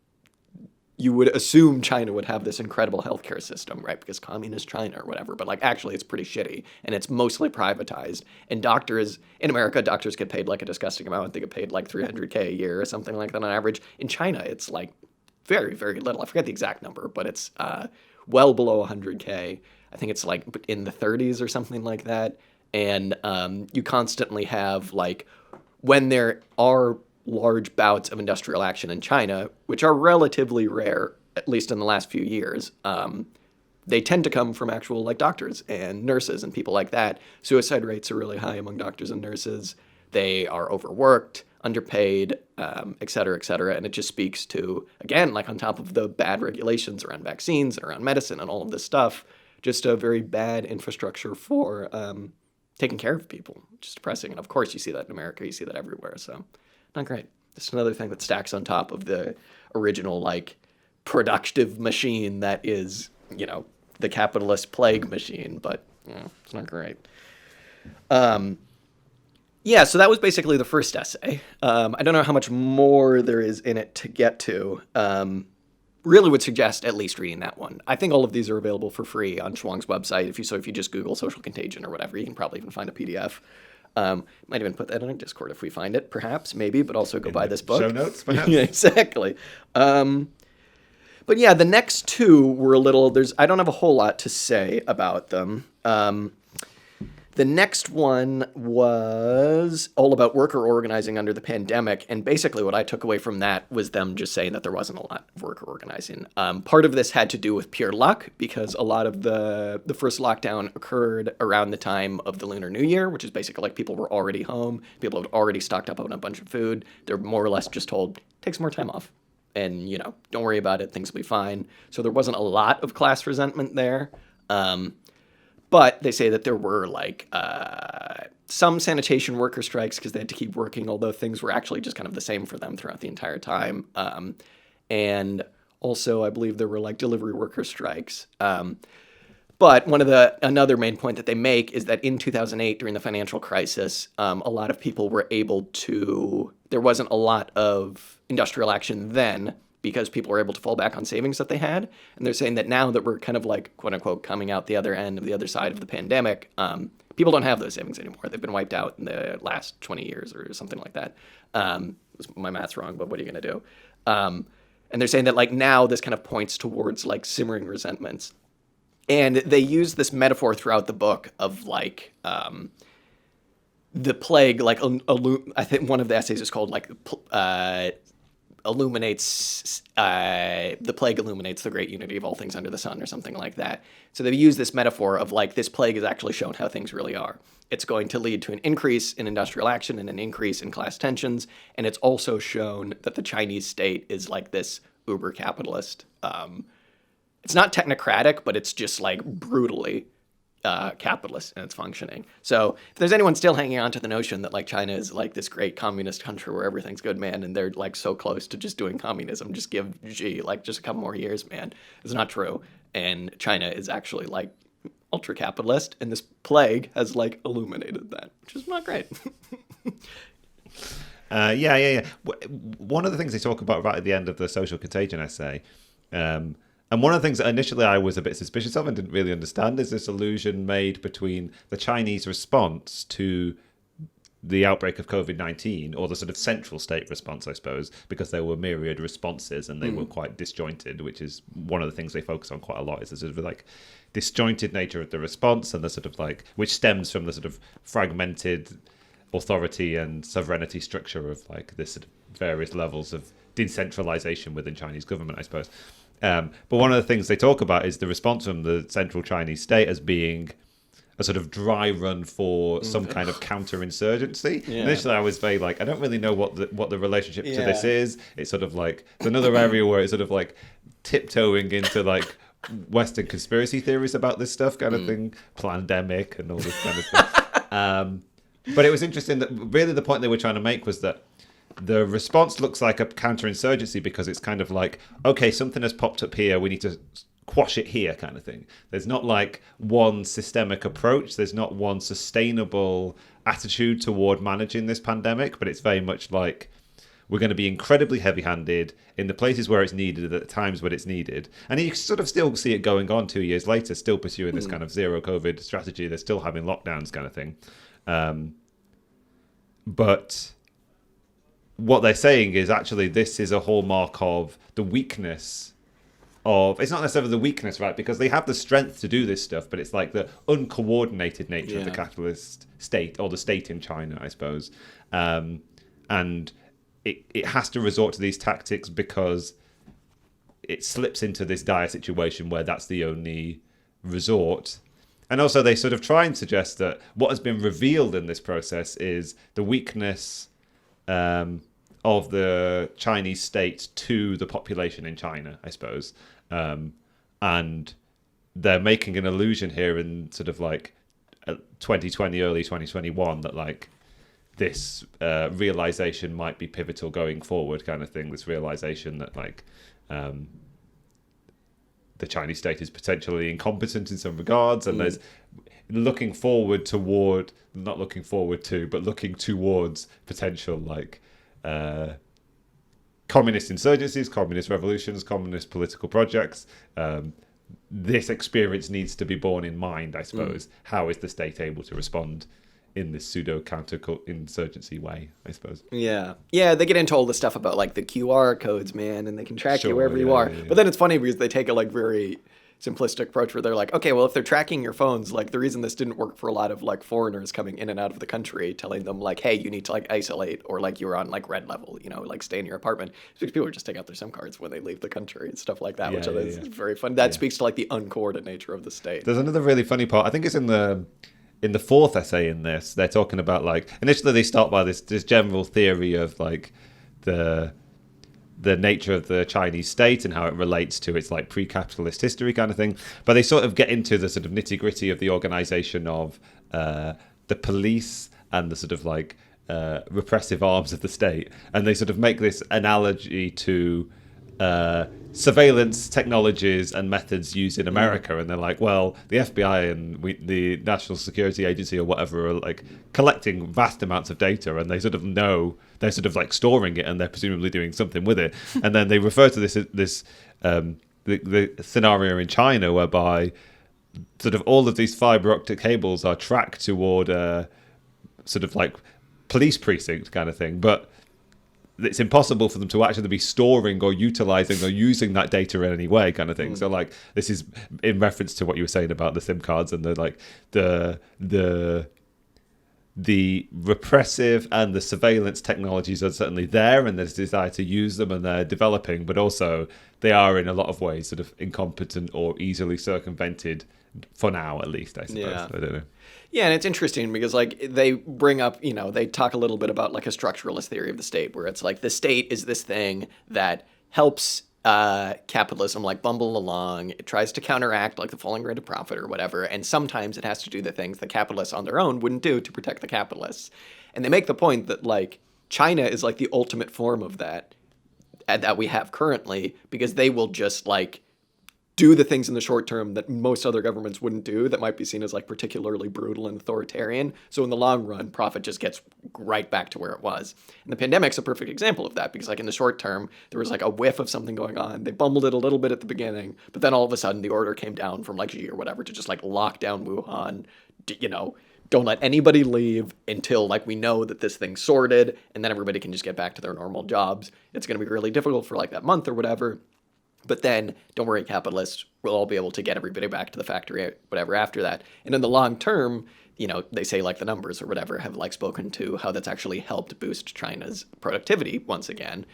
you would assume China would have this incredible healthcare system, right? Because communist China or whatever, but like actually it's pretty shitty and it's mostly privatized. And doctors in America, doctors get paid like a disgusting amount. They get paid like $300K a year or something like that on average. In China, it's like very, very little. I forget the exact number, but it's well below 100K. I think it's like in the 30s or something like that. And you constantly have like, when there are large bouts of industrial action in China, which are relatively rare, at least in the last few years, they tend to come from actual like doctors and nurses and people like that. Suicide rates are really high among doctors and nurses. They are overworked, underpaid, et cetera, et cetera. And it just speaks to, again, like on top of the bad regulations around vaccines and around medicine and all of this stuff, just a very bad infrastructure for taking care of people, which is depressing. And of course you see that in America, you see that everywhere. So not great. Just another thing that stacks on top of the original, like, productive machine that is, you know, the capitalist plague machine, but, you know, it's not great. Yeah, so that was basically the first essay. I don't know how much more there is in it to get to. Really would suggest at least reading that one. I think all of these are available for free on Chuang's website. If you just Google social contagion or whatever, you can probably even find a PDF. Might even put that in our Discord if we find it, perhaps, maybe, but also go buy this book. Show notes, perhaps? Yeah, exactly. But yeah, the next two were I don't have a whole lot to say about them. The next one was all about worker organizing under the pandemic, and basically what I took away from that was them just saying that there wasn't a lot of worker organizing. Part of this had to do with pure luck, because a lot of the first lockdown occurred around the time of the Lunar New Year, which is basically like people were already home, people had already stocked up on a bunch of food. They're more or less just told, take some more time off, and, you know, don't worry about it, things will be fine. So there wasn't a lot of class resentment there. But they say that there were like some sanitation worker strikes because they had to keep working, although things were actually just kind of the same for them throughout the entire time. And also, I believe there were like delivery worker strikes. But another main point that they make is that in 2008, during the financial crisis, a lot of people were there wasn't a lot of industrial action then, because people were able to fall back on savings that they had. And they're saying that now that we're kind of like, quote unquote, coming out the other end of the other side of the pandemic, people don't have those savings anymore. They've been wiped out in the last 20 years or something like that. My math's wrong, but what are you going to do? And they're saying that like now this kind of points towards like simmering resentments. And they use this metaphor throughout the book of like the plague, like I think one of the essays is called like the plague illuminates the great unity of all things under the sun, or something like that. So they use this metaphor of like this plague has actually shown how things really are. It's going to lead to an increase in industrial action and an increase in class tensions, and it's also shown that the Chinese state is like this uber capitalist. It's not technocratic, but it's just like brutally capitalist in its functioning. So if there's anyone still hanging on to the notion that like China is like this great communist country where everything's good, man, and they're like so close to just doing communism, just give Xi like just a couple more years, man. It's not true. And China is actually like ultra capitalist, and this plague has like illuminated that, which is not great. Yeah. One of the things they talk about right at the end of the social contagion essay, and one of the things that initially I was a bit suspicious of and didn't really understand, is this allusion made between the Chinese response to the outbreak of COVID-19, or the sort of central state response, I suppose, because there were myriad responses and they were quite disjointed, which is one of the things they focus on quite a lot, is the sort of like disjointed nature of the response, and the sort of like, which stems from the sort of fragmented authority and sovereignty structure of like this sort of various levels of decentralization within Chinese government, I suppose. But one of the things they talk about is the response from the central Chinese state as being a sort of dry run for some kind of counterinsurgency. Yeah. Initially, I was very like, I don't really know what the relationship to this is. It's sort of like it's another area where it's sort of like tiptoeing into like Western conspiracy theories about this stuff, kind of thing, pandemic and all this kind of stuff. But it was interesting that really the point they were trying to make was that the response looks like a counterinsurgency because it's kind of like, okay, something has popped up here, we need to quash it here, kind of thing. There's not like one systemic approach. There's not one sustainable attitude toward managing this pandemic, but it's very much like we're going to be incredibly heavy-handed in the places where it's needed at the times when it's needed. And you sort of still see it going on 2 years later, still pursuing this kind of zero COVID strategy. They're still having lockdowns, kind of thing. But what they're saying is actually this is a hallmark of the weakness of, it's not necessarily the weakness, right? Because they have the strength to do this stuff, but it's like the uncoordinated nature of the capitalist state, or the state in China, I suppose. And it has to resort to these tactics because it slips into this dire situation where that's the only resort. And also they sort of try and suggest that what has been revealed in this process is the weakness of the Chinese state to the population in China, I suppose. And they're making an allusion here in sort of like 2020, early 2021, that like this realization might be pivotal going forward, kind of thing. This realization that like the Chinese state is potentially incompetent in some regards, and there's looking towards potential like communist insurgencies, communist revolutions, communist political projects. This experience needs to be borne in mind, I suppose. How is the state able to respond in this pseudo counter-insurgency way, I suppose? Yeah, they get into all the stuff about like the QR codes, man, and they can track you wherever you are. Yeah. But then it's funny because they take a like very simplistic approach where they're like, okay, well, if they're tracking your phones, like the reason this didn't work for a lot of like foreigners coming in and out of the country, telling them like, hey, you need to like isolate, or like you're on like red level, you know, like stay in your apartment, because people just take out their SIM cards when they leave the country and stuff like that, which is very fun. That speaks to like the uncoordinated nature of the state. There's another really funny part. I think it's in the fourth essay in this. They're talking about like, initially they start by this general theory of like the nature of the Chinese state and how it relates to its like pre-capitalist history, kind of thing. But they sort of get into the sort of nitty-gritty of the organization of the police and the sort of like repressive arms of the state. And they sort of make this analogy to surveillance technologies and methods used in America, and they're like, well, the FBI and the National Security Agency or whatever are like collecting vast amounts of data, and they sort of know they're sort of like storing it, and they're presumably doing something with it. And then they refer to this the scenario in China whereby sort of all of these fiber optic cables are tracked toward a sort of like police precinct kind of thing, but it's impossible for them to actually be storing or utilizing or using that data in any way, kind of thing. So like this is in reference to what you were saying about the SIM cards and the like the repressive and the surveillance technologies are certainly there, and there's desire to use them, and they're developing, but also they are in a lot of ways sort of incompetent or easily circumvented for now, at least, I suppose. I don't know. Yeah, and it's interesting because like they bring up, you know, they talk a little bit about like a structuralist theory of the state, where it's like the state is this thing that helps capitalism like bumble along. It tries to counteract like the falling rate of profit or whatever, and sometimes it has to do the things that capitalists on their own wouldn't do to protect the capitalists. And they make the point that like China is like the ultimate form of that we have currently, because they will just like do the things in the short term that most other governments wouldn't do that might be seen as like particularly brutal and authoritarian. So in the long run, profit just gets right back to where it was. And the pandemic's a perfect example of that because like in the short term, there was like a whiff of something going on. They bumbled it a little bit at the beginning, but then all of a sudden the order came down from like Xi or whatever to just like lock down Wuhan, you know, don't let anybody leave until like we know that this thing's sorted and then everybody can just get back to their normal jobs. It's going to be really difficult for like that month or whatever. But then, don't worry, capitalists, we'll all be able to get everybody back to the factory, whatever, after that. And in the long term, you know, they say like the numbers or whatever have like spoken to how that's actually helped boost China's productivity once again.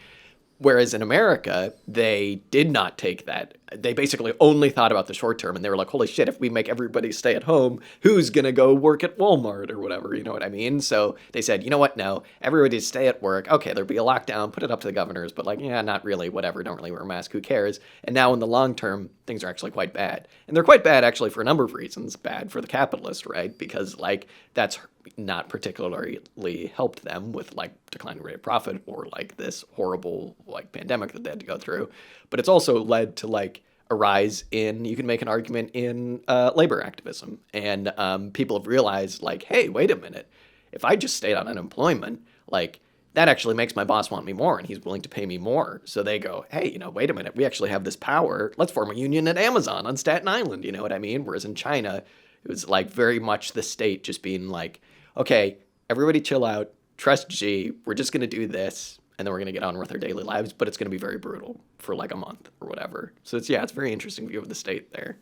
Whereas in America, they did not take that. They basically only thought about the short term, and they were like, holy shit, if we make everybody stay at home, who's going to go work at Walmart or whatever, you know what I mean? So they said, you know what, no, everybody stay at work. Okay, there'll be a lockdown, put it up to the governors, but like, yeah, not really, whatever, don't really wear a mask, who cares? And now in the long term, things are actually quite bad. And they're quite bad actually for a number of reasons. Bad for the capitalist, right? Because like that's not particularly helped them with like declining rate of profit or like this horrible like pandemic that they had to go through. But it's also led to like a rise in, you can make an argument in labor activism. And people have realized like, hey, wait a minute, if I just stayed on unemployment, like that actually makes my boss want me more and he's willing to pay me more. So they go, hey, you know, wait a minute, we actually have this power. Let's form a union at Amazon on Staten Island, you know what I mean? Whereas in China, it was like very much the state just being like, okay, everybody chill out, trust G, we're just going to do this, and then we're going to get on with our daily lives, but it's going to be very brutal for like a month or whatever. So it's a very interesting view of the state there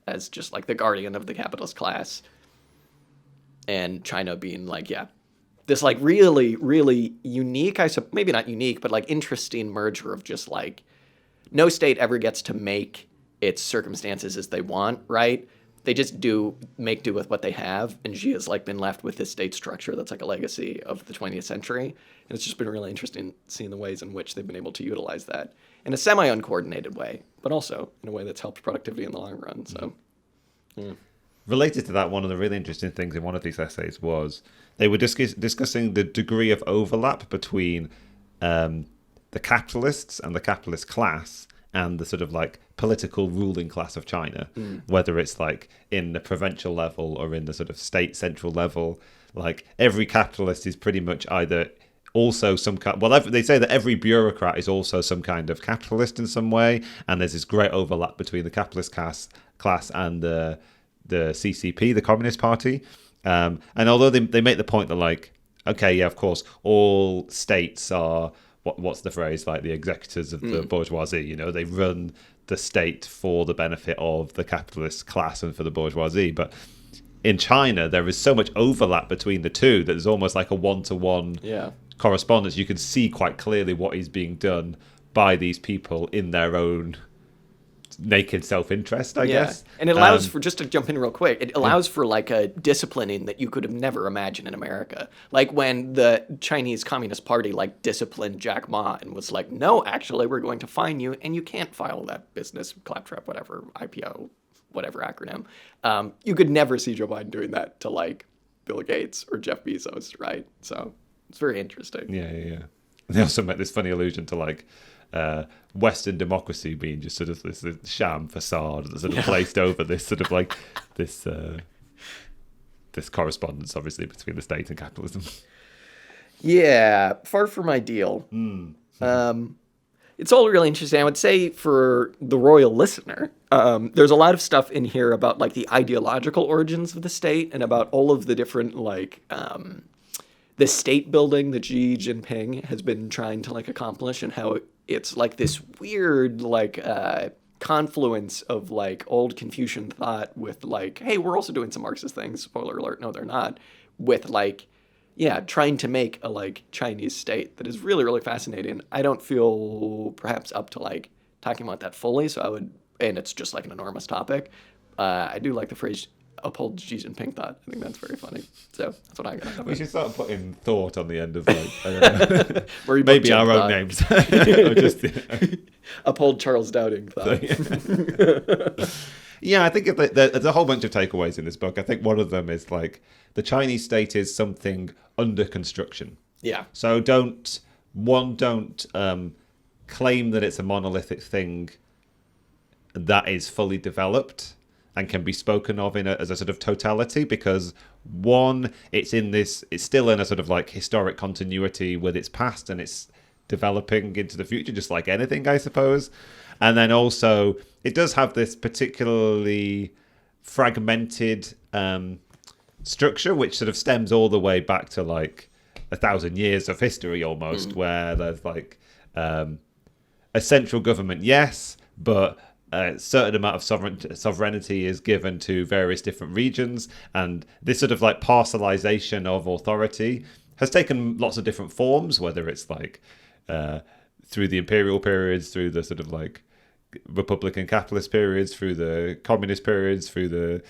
as just like the guardian of the capitalist class. And China being like, yeah, this like really, really unique, maybe not unique, but like interesting merger of just like no state ever gets to make its circumstances as they want, right? They just make do with what they have, and Xi has like been left with this state structure that's like a legacy of the 20th century, and it's just been really interesting seeing the ways in which they've been able to utilize that in a semi-uncoordinated way, but also in a way that's helped productivity in the long run. So, Related to that, one of the really interesting things in one of these essays was they were discussing the degree of overlap between the capitalists and the capitalist class and the sort of like political ruling class of China, whether it's like in the provincial level or in the sort of state central level. Like every capitalist is pretty much either also some kind. Well, they say that every bureaucrat is also some kind of capitalist in some way, and there's this great overlap between the capitalist class and the CCP, the Communist Party. And although they make the point that like, okay, yeah, of course, all states are what's the phrase, like the executors of the bourgeoisie, you know, they run the state for the benefit of the capitalist class and for the bourgeoisie. But in China, there is so much overlap between the two that there's almost like a one-to-one correspondence. You can see quite clearly what is being done by these people in their own naked self-interest, I guess. And it allows for, just to jump in real quick, it allows for like a disciplining that you could have never imagined in America. Like when the Chinese Communist Party like disciplined Jack Ma and was like, no, actually, we're going to fine you and you can't file that business, claptrap, whatever, IPO, whatever acronym. You could never see Joe Biden doing that to like Bill Gates or Jeff Bezos, right? So it's very interesting. Yeah. They also make this funny allusion to like Western democracy being just sort of this sham facade that's sort of placed over this sort of like this correspondence, obviously, between the state and capitalism. Yeah, far from ideal. It's all really interesting. I would say for the royal listener, there's a lot of stuff in here about like the ideological origins of the state and about all of the different like the state building that Xi Jinping has been trying to like accomplish and how it's like this weird like confluence of like old Confucian thought with like, hey, we're also doing some Marxist things. Spoiler alert, no, they're not. With like, trying to make a like Chinese state that is really, really fascinating. I don't feel perhaps up to like talking about that fully. So I would, and it's just like an enormous topic. I do like the phrase uphold Xi Jinping thought. I think that's very funny. So that's what I got. We should start putting thought on the end of like, I don't know, maybe our own names. Uphold Charles Dowding thought. Yeah, I think there's a whole bunch of takeaways in this book. I think one of them is like the Chinese state is something under construction. Yeah. So don't claim that it's a monolithic thing that is fully developed and can be spoken of as a sort of totality, because one, it's still in a sort of like historic continuity with its past, and it's developing into the future, just like anything, I suppose. And then also it does have this particularly fragmented structure, which sort of stems all the way back to like 1,000 years of history almost, where there's like a central government, yes, but a certain amount of sovereignty is given to various different regions, and this sort of like parcelization of authority has taken lots of different forms, whether it's like through the imperial periods, through the sort of like Republican capitalist periods, through the communist periods, through the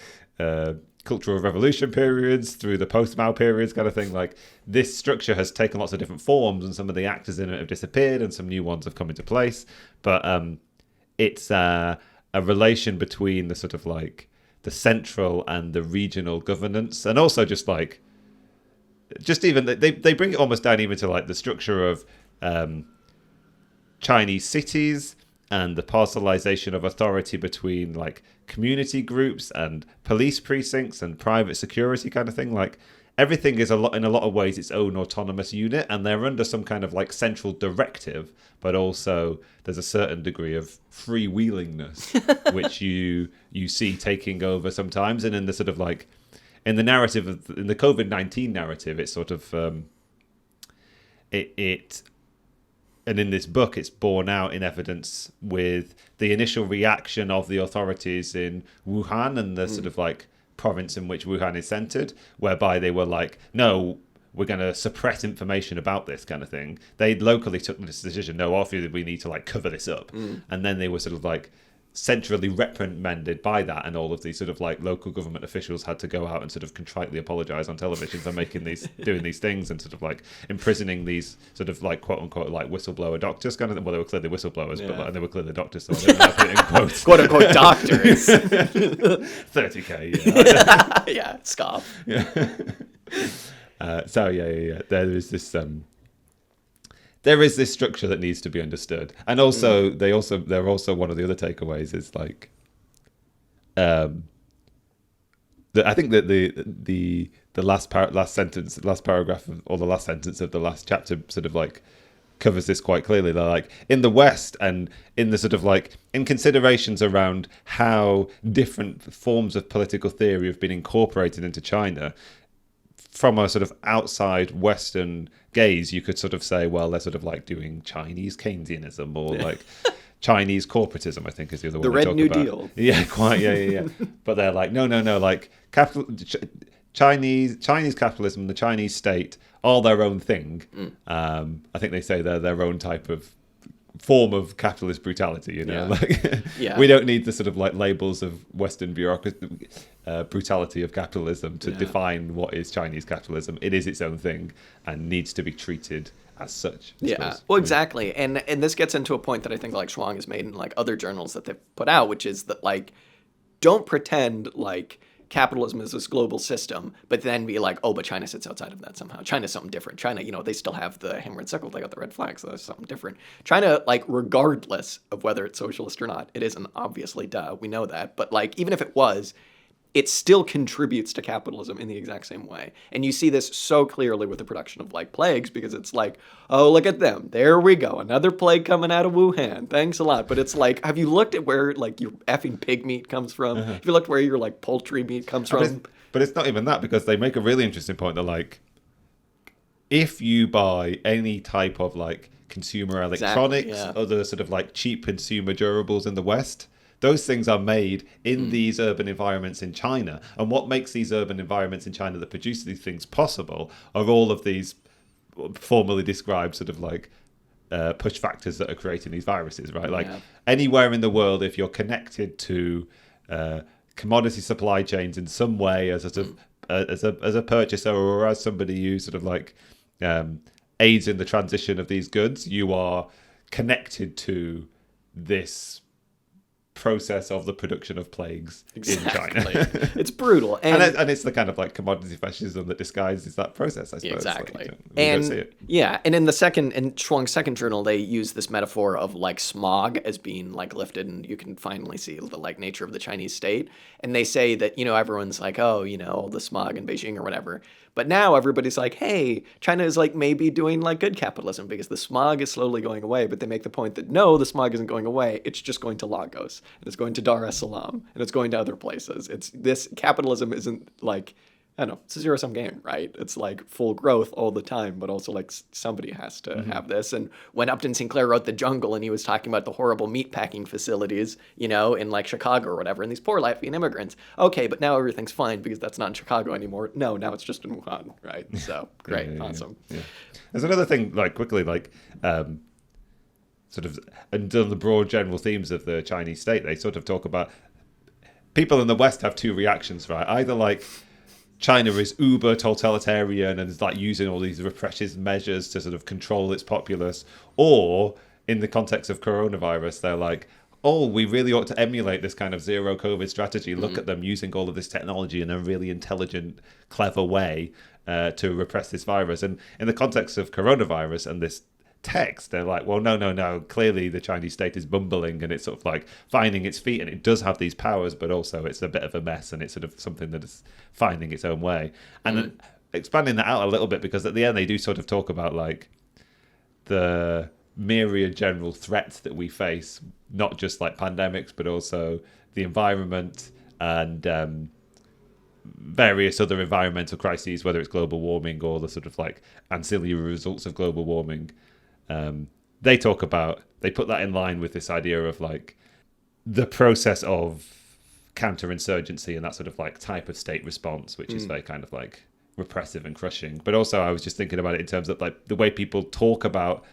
Cultural Revolution periods, through the post-Mao periods, kind of thing. Like, this structure has taken lots of different forms, and some of the actors in it have disappeared, and some new ones have come into place. But it's a relation between the sort of like the central and the regional governance, and also just even they bring it almost down even to like the structure of Chinese cities and the parcelization of authority between like community groups and police precincts and private security kind of thing. Like, everything is in a lot of ways its own autonomous unit, and they're under some kind of like central directive, but also there's a certain degree of freewheelingness which you see taking over sometimes. And in the sort of like in the narrative in the COVID-19 narrative, it's sort of and in this book, it's borne out in evidence with the initial reaction of the authorities in Wuhan and the sort of like province in which Wuhan is centered, whereby they were like, no, we're going to suppress information about this kind of thing. They locally took this decision, no, obviously we need to like cover this up. And then they were sort of like centrally reprimanded by that, and all of these sort of like local government officials had to go out and sort of contritely apologize on television for doing these things, and sort of like imprisoning these sort of like quote unquote like whistleblower doctors kind of thing. Well, they were clearly whistleblowers, but they were clearly doctors, so I don't know how to put it in quotes. Quote unquote doctors. 30k, yeah. Yeah, scoff. Yeah. So yeah. There is this structure that needs to be understood, and also they're also one of the other takeaways is like, I think that the last paragraph or the last sentence of the last chapter sort of like covers this quite clearly. They're like, in the West and in the sort of like in considerations around how different forms of political theory have been incorporated into China. From a sort of outside Western gaze, you could sort of say, well, they're sort of like doing Chinese Keynesianism or like Chinese corporatism, I think is the other one. The Red New Deal. Yeah, quite. Yeah. But they're like, no, like Chinese capitalism, the Chinese state are their own thing. I think they say they're their own type of form of capitalist brutality, you know. We don't need the sort of like labels of Western bureaucracy, brutality of capitalism to define what is Chinese capitalism. It is its own thing and needs to be treated as such. Well, exactly. And this gets into a point that I think like Chuang has made in like other journals that they've put out, which is that like, don't pretend like capitalism is this global system, but then be like, oh, but China sits outside of that somehow. China's something different. China, they still have the hammer and sickle. They got the red flag, so that's something different. China, like, regardless of whether it's socialist or not, it isn't, obviously, duh, we know that. But, like, even if it was, it still contributes to capitalism in the exact same way. And you see this so clearly with the production of, like, plagues, because it's like, oh, look at them. There we go. Another plague coming out of Wuhan. Thanks a lot. But it's like, have you looked at where, like, your effing pig meat comes from? Have you looked where your, like, poultry meat comes from? But it's not even that, because they make a really interesting point. They're like, if you buy any type of, like, consumer electronics, other sort of, like, cheap consumer durables in the West, those things are made in these urban environments in China. And what makes these urban environments in China that produce these things possible are all of these formally described sort of like push factors that are creating these viruses, right? Like anywhere in the world, if you're connected to commodity supply chains in some way as a purchaser or as somebody who sort of like aids in the transition of these goods, you are connected to this process of the production of plagues in China. It's brutal. And it's the kind of like commodity fascism that disguises that process, I suppose. Exactly. Like, we don't see it. Yeah, and in Chuang's second journal, they use this metaphor of like smog as being like lifted, and you can finally see the like nature of the Chinese state. And they say that, everyone's like, oh, all the smog in Beijing or whatever. But now everybody's like, hey, China is like maybe doing like good capitalism because the smog is slowly going away. But they make the point that no, the smog isn't going away. It's just going to Lagos, and it's going to Dar es Salaam, and it's going to other places. This capitalism isn't like, I don't know, it's a zero-sum game, right? It's like full growth all the time, but also like somebody has to have this. And when Upton Sinclair wrote The Jungle and he was talking about the horrible meatpacking facilities, in like Chicago or whatever, and these poor Latvian immigrants, okay, but now everything's fine because that's not in Chicago anymore. No, now it's just in Wuhan, right? So great, awesome. Yeah. There's another thing, like quickly, like sort of under the broad general themes of the Chinese state, they sort of talk about people in the West have two reactions, right? Either like China is uber totalitarian and is like using all these repressive measures to sort of control its populace, or in the context of coronavirus, they're like, oh, we really ought to emulate this kind of zero COVID strategy. Look at them using all of this technology in a really intelligent, clever way to repress this virus. And in the context of coronavirus and this text, they're like, well, no, clearly the Chinese state is bumbling and it's sort of like finding its feet, and it does have these powers, but also it's a bit of a mess and it's sort of something that is finding its own way. And then expanding that out a little bit, because at the end they do sort of talk about like the myriad general threats that we face, not just like pandemics, but also the environment and various other environmental crises, whether it's global warming or the sort of like ancillary results of global warming. They put that in line with this idea of like the process of counterinsurgency and that sort of like type of state response, which is very kind of like repressive and crushing. But also I was just thinking about it in terms of like the way people talk about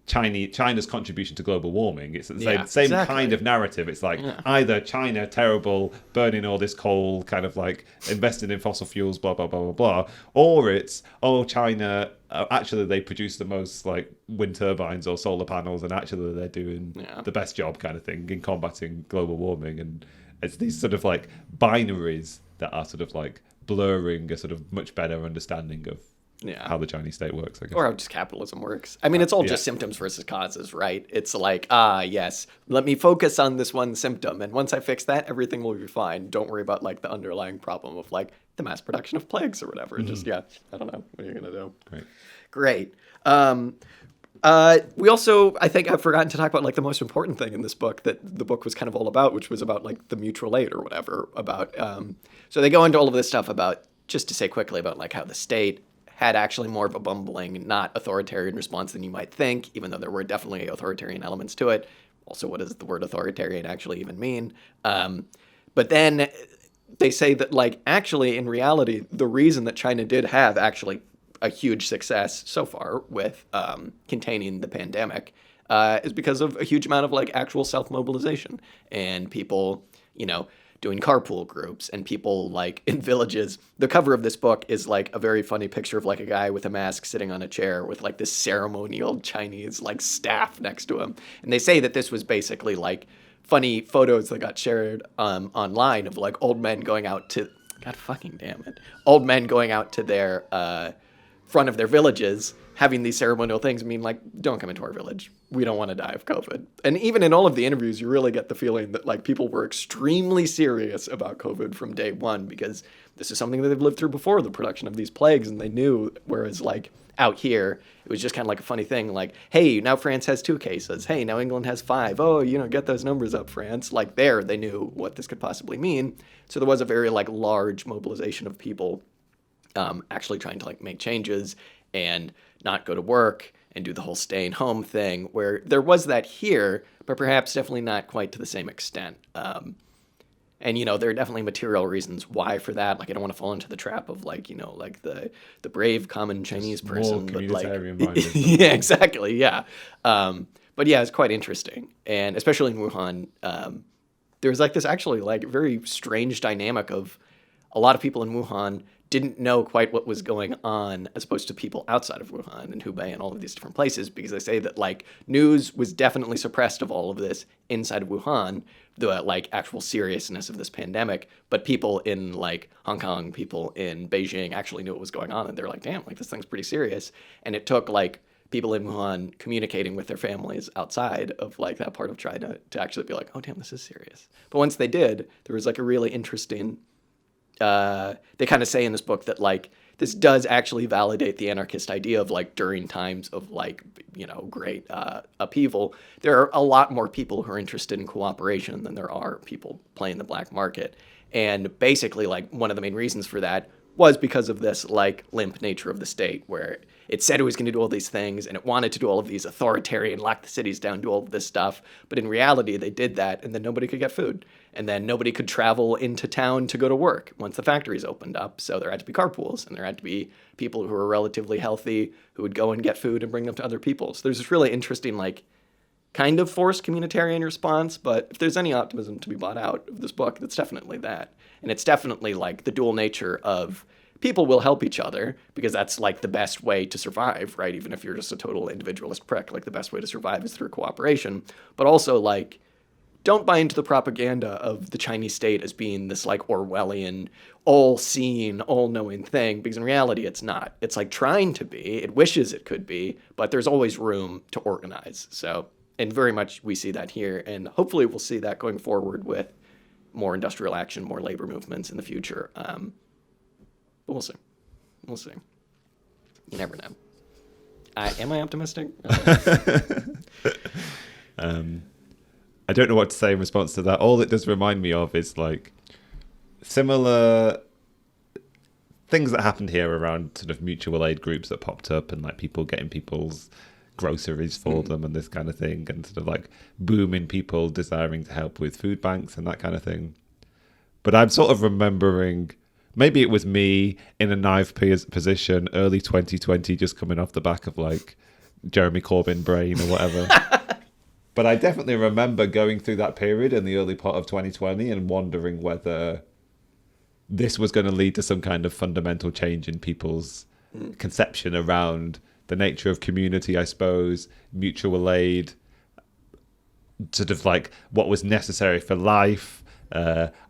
China's contribution to global warming. It's the same kind of narrative. It's like either China, terrible, burning all this coal, kind of like investing in fossil fuels, blah, blah, blah, blah, blah. Or it's, oh, China, actually they produce the most like wind turbines or solar panels, and actually they're doing the best job kind of thing in combating global warming. And it's these sort of like binaries that are sort of like blurring a sort of much better understanding of how the Chinese state works, I guess. Or how just capitalism works. I mean, it's all just symptoms versus causes, right? It's like, yes, let me focus on this one symptom, and once I fix that, everything will be fine. Don't worry about like the underlying problem of like the mass production of plagues or whatever. Just, I don't know. What are you going to do? Great. We also, I think I've forgotten to talk about like the most important thing in this book that the book was kind of all about, which was about like the mutual aid or whatever. About so they go into all of this stuff about, just to say quickly, about like how the state had actually more of a bumbling, not authoritarian response than you might think, even though there were definitely authoritarian elements to it. Also, what does the word authoritarian actually even mean? But then they say that, like, actually, in reality, the reason that China did have actually a huge success so far with containing the pandemic is because of a huge amount of, like, actual self-mobilization and people, doing carpool groups and people like in villages. The cover of this book is like a very funny picture of like a guy with a mask sitting on a chair with like this ceremonial Chinese like staff next to him. And they say that this was basically like funny photos that got shared online of like old men going out to, God fucking damn it, old men going out to their front of their villages, having these ceremonial things, mean like, don't come into our village. We don't want to die of COVID. And even in all of the interviews, you really get the feeling that like people were extremely serious about COVID from day one, because this is something that they've lived through before, the production of these plagues, and they knew. Whereas like out here, it was just kind of like a funny thing, like, hey, now France has 2 cases. Hey, now England has 5. Oh, get those numbers up, France. Like there, they knew what this could possibly mean. So there was a very like large mobilization of people actually trying to like make changes and not go to work and do the whole staying home thing, where there was that here, but perhaps definitely not quite to the same extent. And, there are definitely material reasons why for that. Like, I don't want to fall into the trap of like, like the brave common Chinese person. More but like, minded. yeah, exactly. Yeah. But yeah, it's quite interesting. And especially in Wuhan, there's like this actually like very strange dynamic of a lot of people in Wuhan didn't know quite what was going on as opposed to people outside of Wuhan and Hubei and all of these different places, because they say that like news was definitely suppressed of all of this inside of Wuhan, the like actual seriousness of this pandemic, but people in like Hong Kong, people in Beijing actually knew what was going on, and they're like, damn, like this thing's pretty serious. And it took like people in Wuhan communicating with their families outside of like that part of China to actually be like, oh damn, this is serious. But once they did, there was like a really interesting they kind of say in this book that like this does actually validate the anarchist idea of like during times of like, you know, great upheaval, there are a lot more people who are interested in cooperation than there are people playing the black market. And basically like one of the main reasons for that was because of this like limp nature of the state, where it said it was going to do all these things and it wanted to do all of these authoritarian, lock the cities down, do all of this stuff. But in reality, they did that and then nobody could get food. And then nobody could travel into town to go to work once the factories opened up. So there had to be carpools, and there had to be people who were relatively healthy who would go and get food and bring them to other people. So there's this really interesting, like, kind of forced communitarian response. But if there's any optimism to be brought out of this book, that's definitely that. And it's definitely like the dual nature of people will help each other because that's like the best way to survive, right? Even if you're just a total individualist prick, like the best way to survive is through cooperation. But also like, don't buy into the propaganda of the Chinese state as being this like Orwellian, all-seeing, all-knowing thing, because in reality it's not. It's like trying to be, it wishes it could be, but there's always room to organize. So, and very much we see that here, and hopefully we'll see that going forward with more industrial action, more labor movements in the future. But we'll see. We'll see. You never know. Am I optimistic? I don't know what to say in response to that. All it does remind me of is like similar things that happened here around sort of mutual aid groups that popped up, and like people getting people's groceries for them and this kind of thing, and sort of like booming people desiring to help with food banks and that kind of thing. But I'm sort of remembering, maybe it was me in a naive position, early 2020, just coming off the back of like Jeremy Corbyn brain or whatever. But I definitely remember going through that period in the early part of 2020 and wondering whether this was going to lead to some kind of fundamental change in people's conception around the nature of community, I suppose, mutual aid, sort of like what was necessary for life,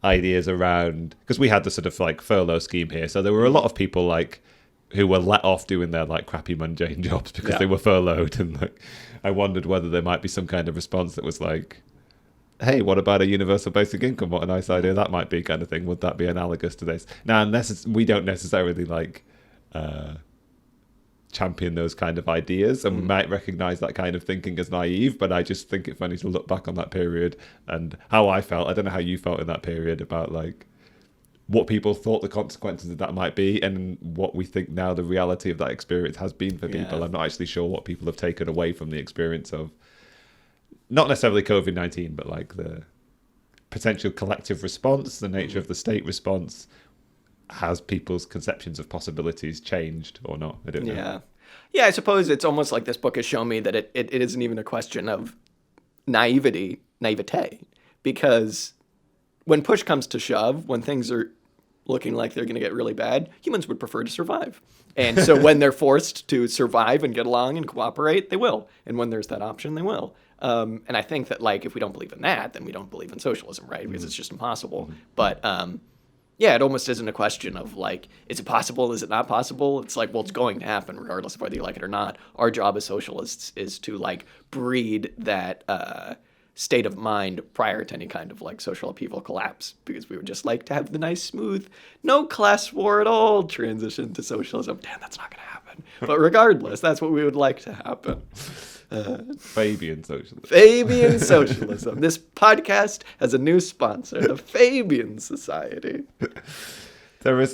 ideas around, because we had the sort of like furlough scheme here. So there were a lot of people like who were let off doing their like crappy mundane jobs because they were furloughed, and like I wondered whether there might be some kind of response that was like, hey, what about a universal basic income? What a nice idea that might be, kind of thing. Would that be analogous to this? Now, we don't necessarily like champion those kind of ideas, and we might recognize that kind of thinking as naive, but I just think it's funny to look back on that period and how I felt. I don't know how you felt in that period about like what people thought the consequences of that might be, and what we think now the reality of that experience has been for people. I'm not actually sure what people have taken away from the experience of not necessarily COVID-19, but like the potential collective response, the nature of the state response. Has people's conceptions of possibilities changed or not? I don't know. Yeah, I suppose it's almost like this book has shown me that it isn't even a question of naivete, because when push comes to shove, when things are looking like they're going to get really bad, humans would prefer to survive. And so when they're forced to survive and get along and cooperate, they will. And when there's that option, they will. And I think that like if we don't believe in that, then we don't believe in socialism, right? Because it's just impossible. But yeah, it almost isn't a question of like, is it possible? Is it not possible? It's like, well, it's going to happen regardless of whether you like it or not. Our job as socialists is to like breed that state of mind prior to any kind of like social upheaval collapse, because we would just like to have the nice, smooth, no class war at all transition to socialism. Damn, that's not going to happen. But regardless, that's what we would like to happen. Fabian socialism. Fabian socialism. This podcast has a new sponsor, the Fabian Society. There is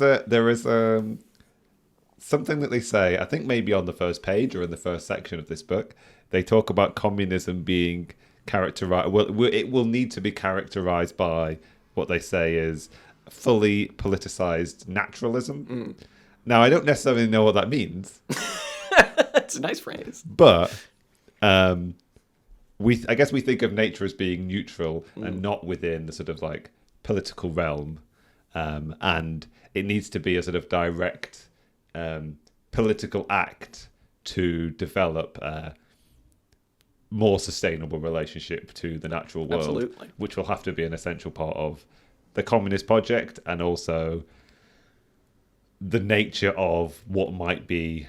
something that they say, I think maybe on the first page or in the first section of this book, they talk about communism being characterized. Well, it will need to be characterized by what they say is fully politicized naturalism. Now, I don't necessarily know what that means. It's a nice phrase. But I guess we think of nature as being neutral and not within the sort of like political realm. and it needs to be a sort of direct political act to develop a more sustainable relationship to the natural world. Absolutely. Which will have to be an essential part of the communist project, and also the nature of what might be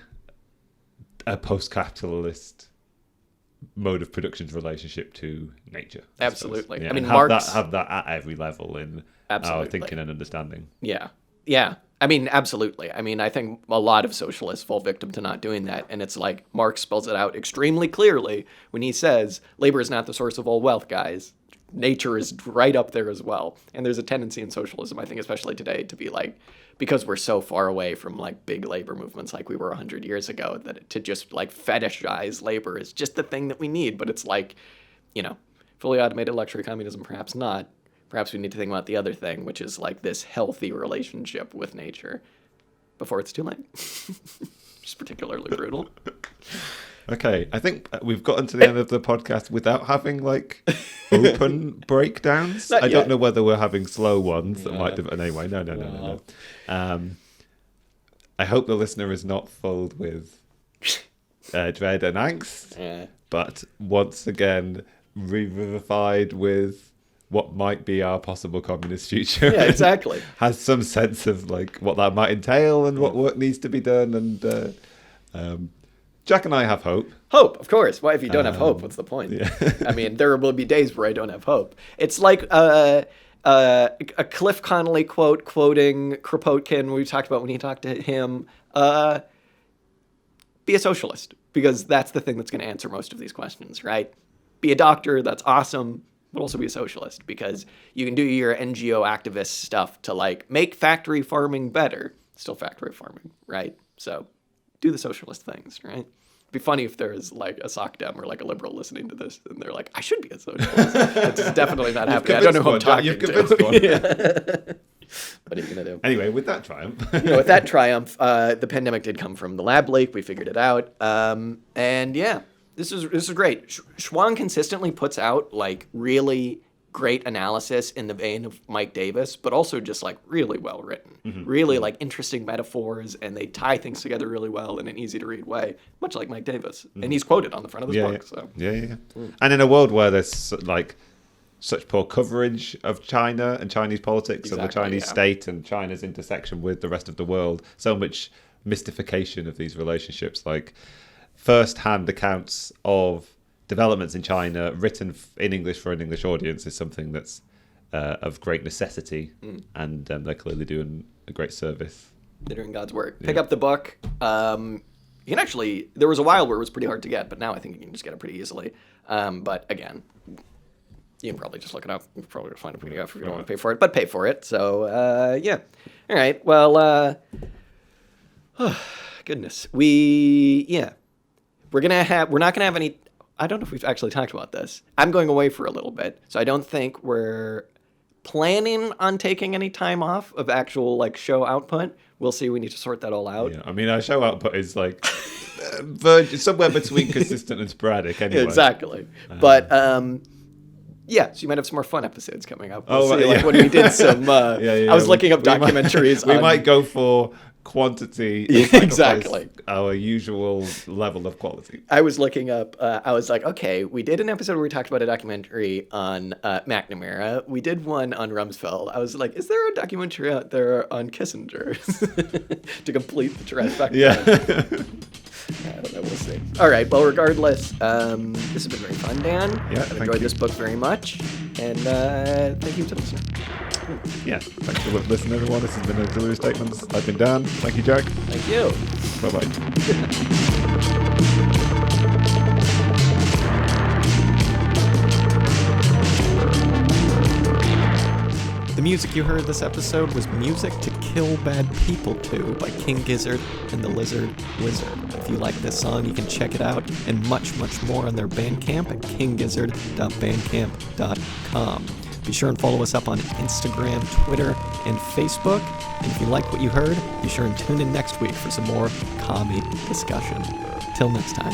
a post-capitalist mode of production's relationship to nature. Absolutely. Yeah, I mean, have that at every level in Absolutely. our thinking and understanding. Yeah. I mean, absolutely. I mean, I think a lot of socialists fall victim to not doing that. And it's like Marx spells it out extremely clearly when he says, labor is not the source of all wealth, guys. Nature is right up there as well. And there's a tendency in socialism, I think, especially today, to be like, because we're so far away from like big labor movements like we were 100 years ago, that to just like fetishize labor is just the thing that we need. But it's like, fully automated luxury communism, perhaps not. Perhaps we need to think about the other thing, which is like this healthy relationship with nature before it's too late. Just particularly brutal. Okay, I think we've gotten to the end of the podcast without having like open breakdowns. I don't know whether we're having slow ones that might. Anyway, no. I hope the listener is not filled with dread and angst, but once again revivified with what might be our possible communist future. Yeah, exactly. Has some sense of like what that might entail and what work needs to be done. And Jack and I have hope. Hope, of course. Why, if you don't have hope, what's the point? Yeah. I mean, there will be days where I don't have hope. It's like a Cliff Connolly quote quoting Kropotkin we talked about when he talked to him. Be a socialist, because that's the thing that's going to answer most of these questions, right? Be a doctor, that's awesome. But also be a socialist, because you can do your NGO activist stuff to like make factory farming better. Still factory farming, right? So do the socialist things, right? It'd be funny if there is like a sock dem or like a liberal listening to this and they're like, I should be a socialist. It's definitely not happening. I don't know who I'm talking You've convinced to. one. What are you going to do? Anyway, with that triumph. With that triumph, the pandemic did come from the lab leak. We figured it out. And yeah. This is great. Chuang consistently puts out like really great analysis in the vein of Mike Davis, but also just like really well written, really like interesting metaphors, and they tie things together really well in an easy to read way, much like Mike Davis. And he's quoted on the front of his book. So. Yeah. And in a world where there's like such poor coverage of China and Chinese politics and the Chinese state and China's intersection with the rest of the world, so much mystification of these relationships, like first-hand accounts of developments in China written in English for an English audience is something that's of great necessity, and they're clearly doing a great service. They're doing God's work. Pick up the book. You can actually, there was a while where it was pretty hard to get, but now I think you can just get it pretty easily. But again, you can probably just look it up. You can probably find a PDF if you don't want to pay for it, but pay for it. So, yeah. All right. Well, goodness. We're not gonna have any. I don't know if we've actually talked about this. I'm going away for a little bit, so I don't think we're planning on taking any time off of actual like show output. We'll see. We need to sort that all out. Yeah, I mean, our show output is like somewhere between consistent and sporadic. Anyway, exactly. But yeah, so you might have some more fun episodes coming up. We'll see, right, like when we did some. I was looking up documentaries. We might go for quantity. Exactly. Our usual level of quality. I was looking up, I was like, okay, we did an episode where we talked about a documentary on McNamara. We did one on Rumsfeld. I was like, is there a documentary out there on Kissinger to complete the trifecta? Yeah. I don't know, we'll see. All right, well, regardless, this has been very fun, Dan. Yeah, I've enjoyed this book very much, and thank you to the listener. Yeah, thanks for listening, everyone. This has been Auxiliary Statements. I've been Dan. Thank you, Jack. Thank you. Bye-bye. The music you heard this episode was Music to Kill Bad People To by King Gizzard and the Lizard Wizard. If you like this song, you can check it out and much, much more on their Bandcamp at kinggizzard.bandcamp.com. Be sure and follow us up on Instagram, Twitter, and Facebook. And if you like what you heard, be sure and tune in next week for some more commie discussion. Till next time.